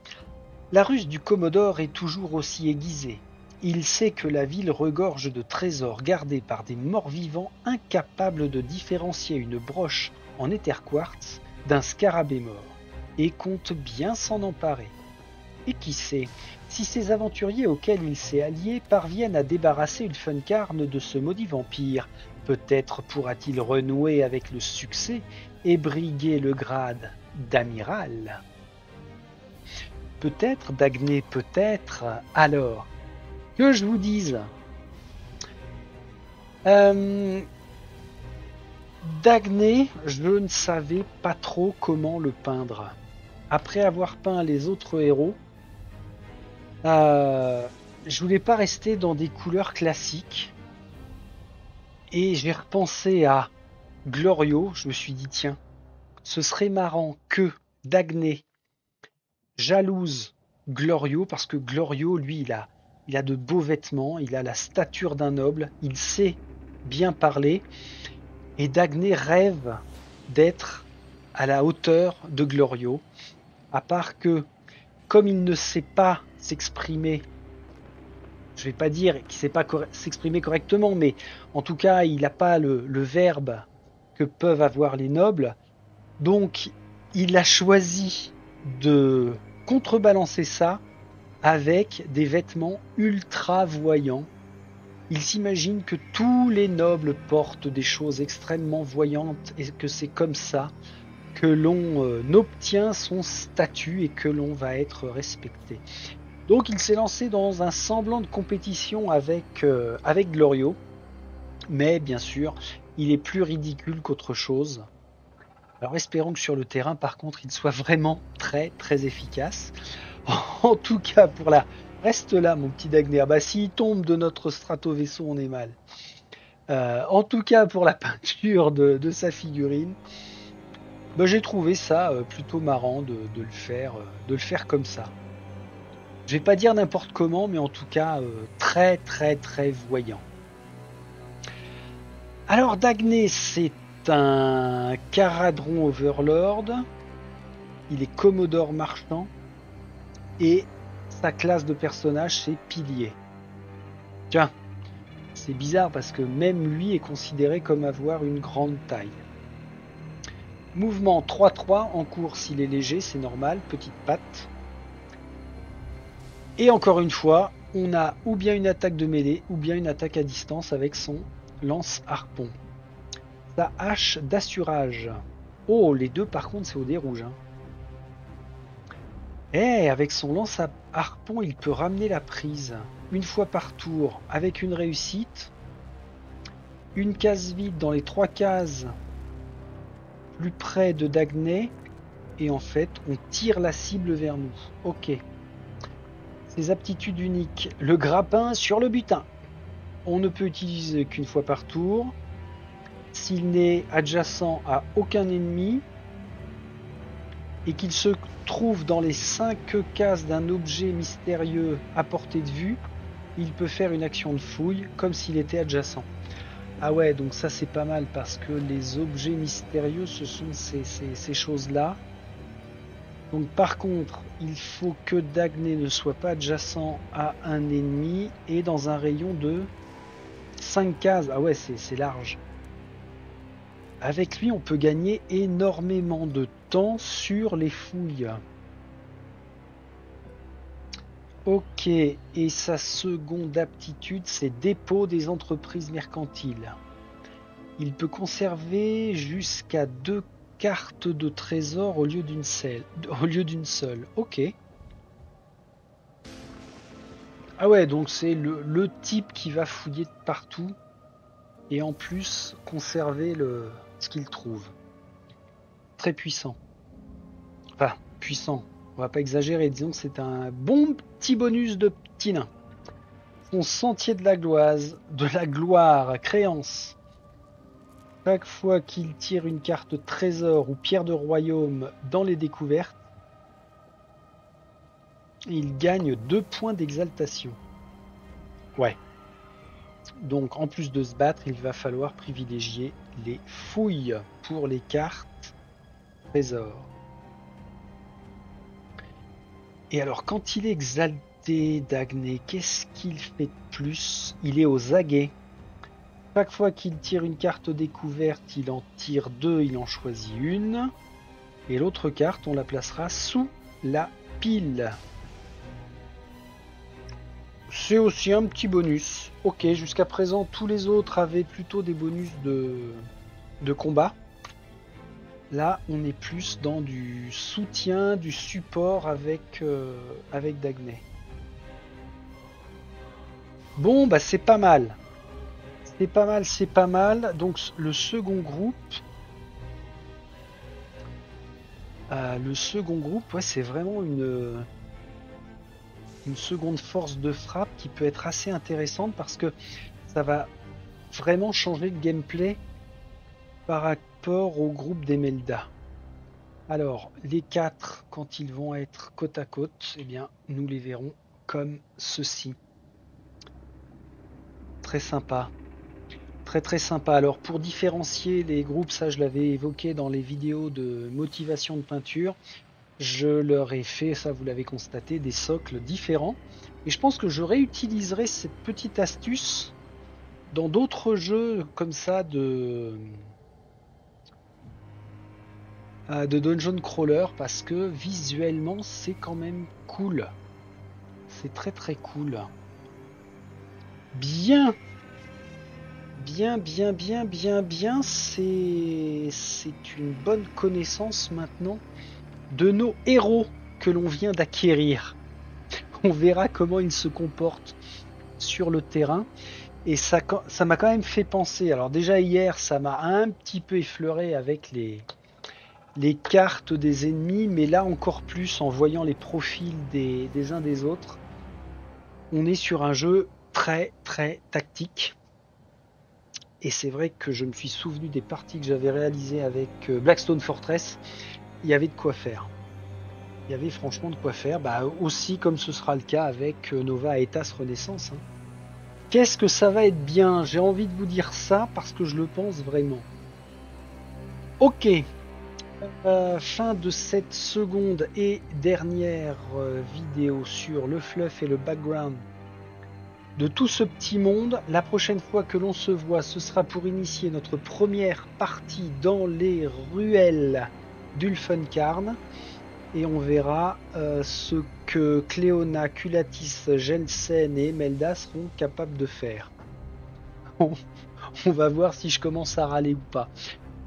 Speaker 1: la ruse du Commodore est toujours aussi aiguisée. Il sait que la ville regorge de trésors gardés par des morts-vivants incapables de différencier une broche en éther-quartz d'un scarabée mort, et compte bien s'en emparer. Et qui sait, si ces aventuriers auxquels il s'est allié parviennent à débarrasser une Funcarne de ce maudit vampire, peut-être pourra-t-il renouer avec le succès et briguer le grade d'amiral. Peut-être, Dagné, peut-être. Alors, que je vous dise, Dagné, je ne savais pas trop comment le peindre. Après avoir peint les autres héros, je voulais pas rester dans des couleurs classiques. Et j'ai repensé à Glorio. Je me suis dit, tiens, ce serait marrant que Dagné jalouse Glorio, parce que Glorio, lui, il a de beaux vêtements, il a la stature d'un noble, il sait bien parler, et Dagné rêve d'être à la hauteur de Glorio, à part que, comme il ne sait pas s'exprimer, je vais pas dire qu'il ne sait pas s'exprimer correctement, mais en tout cas, il n'a pas le verbe que peuvent avoir les nobles, donc il a choisi de contrebalancer ça avec des vêtements ultra voyants. Il s'imagine que tous les nobles portent des choses extrêmement voyantes et que c'est comme ça que l'on obtient son statut et que l'on va être respecté. Donc il s'est lancé dans un semblant de compétition avec Glorio, mais bien sûr, il est plus ridicule qu'autre chose. Alors espérons que sur le terrain, par contre, il soit vraiment très très efficace. En tout cas, pour la... Reste là, mon petit Dagné. Ah bah, s'il tombe de notre strato-vaisseau, on est mal. En tout cas, pour la peinture de sa figurine, bah, j'ai trouvé ça plutôt marrant de le faire comme ça. Je vais pas dire n'importe comment, mais en tout cas, très très très voyant. Alors, Dagné, c'est un Caradron Overlord. Il est Commodore marchand. Et sa classe de personnage, c'est Pilier. Tiens, c'est bizarre parce que même lui est considéré comme avoir une grande taille. Mouvement 3-3, en course il est léger, c'est normal, petite patte. Et encore une fois, on a ou bien une attaque de mêlée, ou bien une attaque à distance avec son lance-harpon. Sa hache d'assurage. Oh, les deux par contre c'est au dé rouge. Hein. Eh, avec son lance-harpon, il peut ramener la prise. Une fois par tour, avec une réussite. Une case vide dans les 3 cases plus près de Dagné. Et en fait, on tire la cible vers nous. Ok. Ses aptitudes uniques. Le grappin sur le butin. On ne peut utiliser qu'une fois par tour. S'il n'est adjacent à aucun ennemi et qu'il se trouve dans les 5 cases d'un objet mystérieux à portée de vue, il peut faire une action de fouille comme s'il était adjacent. Ah ouais, donc ça c'est pas mal parce que les objets mystérieux, ce sont ces choses-là. Donc par contre, il faut que Dagné ne soit pas adjacent à un ennemi et dans un rayon de 5 cases. Ah ouais, c'est large. Avec lui, on peut gagner énormément de temps sur les fouilles. Ok, et sa seconde aptitude, c'est dépôt des entreprises mercantiles. Il peut conserver jusqu'à 2 cartes de trésor au lieu d'une seule. Ok. Ah ouais, donc c'est le type qui va fouiller de partout et en plus conserver ce qu'il trouve. Très puissant. Enfin, puissant. On va pas exagérer, disons que c'est un bon petit bonus de petit nain. Son sentier de la gloire, créance. Chaque fois qu'il tire une carte trésor ou pierre de royaume dans les découvertes, il gagne 2 points d'exaltation. Ouais. Donc en plus de se battre, il va falloir privilégier les fouilles pour les cartes trésor. Et alors quand il est exalté, Dagné, qu'est-ce qu'il fait de plus? Il est aux aguets. Chaque fois qu'il tire une carte découverte, il en tire 2, il en choisit une. Et l'autre carte, on la placera sous la pile. C'est aussi un petit bonus. Ok, jusqu'à présent, tous les autres avaient plutôt des bonus de combat. Là, on est plus dans du soutien, du support avec Dagné. Bon, bah c'est pas mal. C'est pas mal, c'est pas mal. Donc le second groupe, ouais, c'est vraiment une seconde force de frappe qui peut être assez intéressante parce que ça va vraiment changer le gameplay par rapport au groupe d'Emelda. Alors, les 4, quand ils vont être côte à côte, eh bien, nous les verrons comme ceci. Très sympa. Très très sympa. Alors, pour différencier les groupes, ça je l'avais évoqué dans les vidéos de motivation de peinture, je leur ai fait, ça vous l'avez constaté, des socles différents. Et je pense que je réutiliserai cette petite astuce dans d'autres jeux comme ça de dungeon crawler parce que visuellement c'est quand même cool. C'est très très cool. Bien, bien. C'est une bonne connaissance maintenant de nos héros que l'on vient d'acquérir. On verra comment ils se comportent sur le terrain. Et ça m'a quand même fait penser. Alors déjà hier, ça m'a un petit peu effleuré avec les cartes des ennemis, mais là encore plus en voyant les profils des uns des autres. On est sur un jeu très très tactique. Et c'est vrai que je me suis souvenu des parties que j'avais réalisées avec Blackstone Fortress. Il y avait de quoi faire. Il y avait franchement de quoi faire. Bah, aussi comme ce sera le cas avec Nova Aetas Renaissance. Hein. Qu'est-ce que ça va être bien? J'ai envie de vous dire ça parce que je le pense vraiment. Ok. Fin de cette seconde et dernière vidéo sur le fluff et le background de tout ce petit monde. La prochaine fois que l'on se voit, ce sera pour initier notre première partie dans les ruelles d'Ulfenkarn. Et on verra ce que Cléona, Culatis, Jensen et Emelda seront capables de faire. On va voir si je commence à râler ou pas.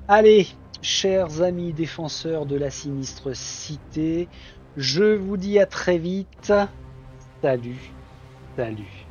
Speaker 1: Allez, chers amis défenseurs de la sinistre cité, je vous dis à très vite. Salut, salut.